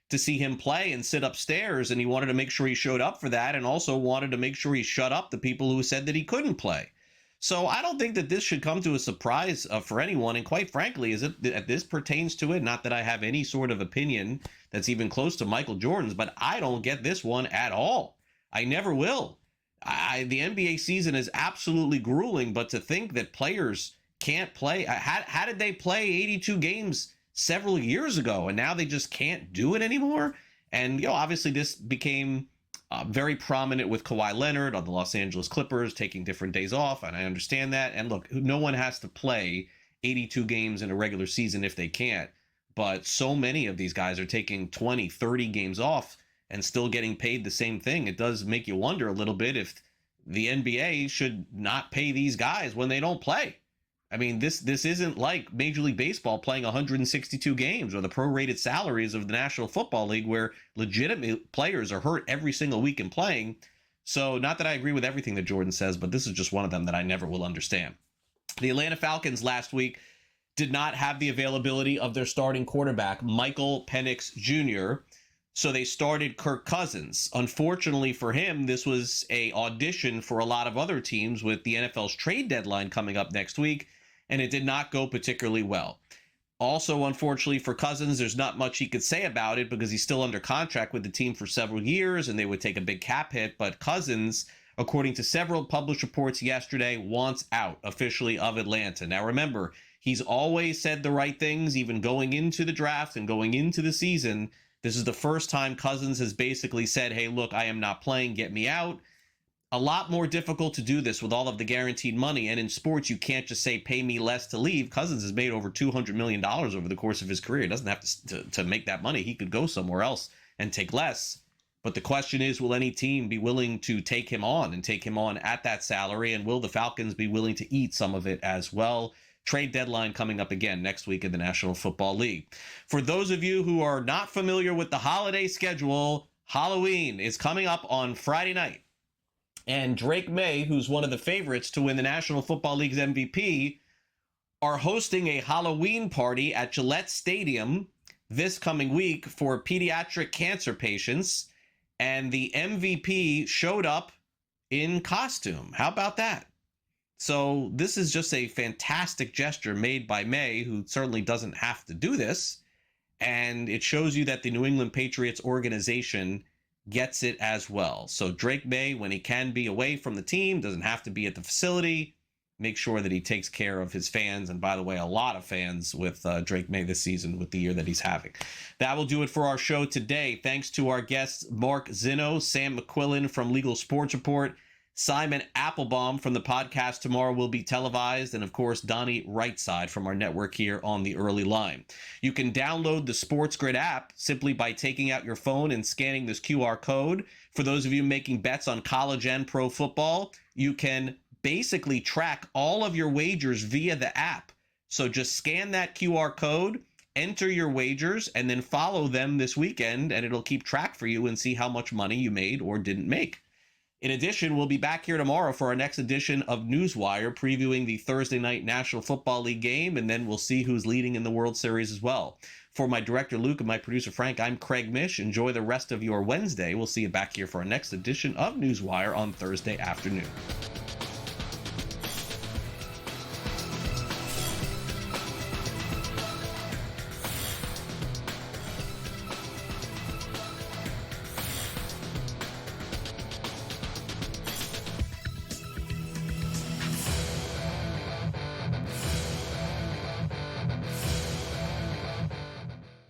to see him play and sit upstairs, and he wanted to make sure he showed up for that, and also wanted to make sure he shut up the people who said that he couldn't play. So I don't think that this should come to a surprise for anyone, and quite frankly, as this pertains to it, not that I have any sort of opinion that's even close to Michael Jordan's, but I don't get this one at all. I never will. The NBA season is absolutely grueling, but to think that players can't play, how did they play 82 games several years ago, and now they just can't do it anymore? And, obviously this became very prominent with Kawhi Leonard on the Los Angeles Clippers, taking different days off, and I understand that. And look, no one has to play 82 games in a regular season if they can't, but so many of these guys are taking 20, 30 games off and still getting paid the same thing. It does make you wonder a little bit if the NBA should not pay these guys when they don't play. I mean, this isn't like Major League Baseball playing 162 games or the prorated salaries of the National Football League, where legitimate players are hurt every single week in playing. So not that I agree with everything that Jordan says, but this is just one of them that I never will understand. The Atlanta Falcons last week did not have the availability of their starting quarterback, Michael Penix Jr., so they started Kirk Cousins. Unfortunately for him, this was an audition for a lot of other teams with the NFL's trade deadline coming up next week, and it did not go particularly well. Also, unfortunately for Cousins, there's not much he could say about it because he's still under contract with the team for several years, and they would take a big cap hit. But Cousins, according to several published reports yesterday, wants out officially of Atlanta. Now remember, he's always said the right things, even going into the draft and going into the season. This is the first time Cousins has basically said, hey, look, I am not playing, get me out. A lot more difficult to do this with all of the guaranteed money. And in sports, you can't just say, pay me less to leave. Cousins has made over $200 million over the course of his career. He doesn't have to make that money. He could go somewhere else and take less. But the question is, will any team be willing to take him on and take him on at that salary? And will the Falcons be willing to eat some of it as well? Trade deadline coming up again next week in the National Football League. For those of you who are not familiar with the holiday schedule, Halloween is coming up on Friday night. And Drake May, who's one of the favorites to win the National Football League's MVP, are hosting a Halloween party at Gillette Stadium this coming week for pediatric cancer patients. And the MVP showed up in costume. How about that? So this is just a fantastic gesture made by May, who certainly doesn't have to do this. And it shows you that the New England Patriots organization gets it as well. So Drake May, when he can be away from the team, doesn't have to be at the facility, make sure that he takes care of his fans. And by the way, a lot of fans with Drake May this season with the year that he's having. That will do it for our show today. Thanks to our guests, Mark Zinno, Sam McQuillan from Legal Sports Report, Simon Applebaum from the podcast Tomorrow Will Be Televised, and of course, Donnie Rightside from our network here on the Early Line. You can download the SportsGrid app simply by taking out your phone and scanning this QR code. For those of you making bets on college and pro football, you can basically track all of your wagers via the app. So just scan that QR code, enter your wagers, and then follow them this weekend, and it'll keep track for you and see how much money you made or didn't make. In addition, we'll be back here tomorrow for our next edition of NewsWire, previewing the Thursday night National Football League game, and then we'll see who's leading in the World Series as well. For my director, Luke, and my producer, Frank, I'm Craig Mish. Enjoy the rest of your Wednesday. We'll see you back here for our next edition of NewsWire on Thursday afternoon.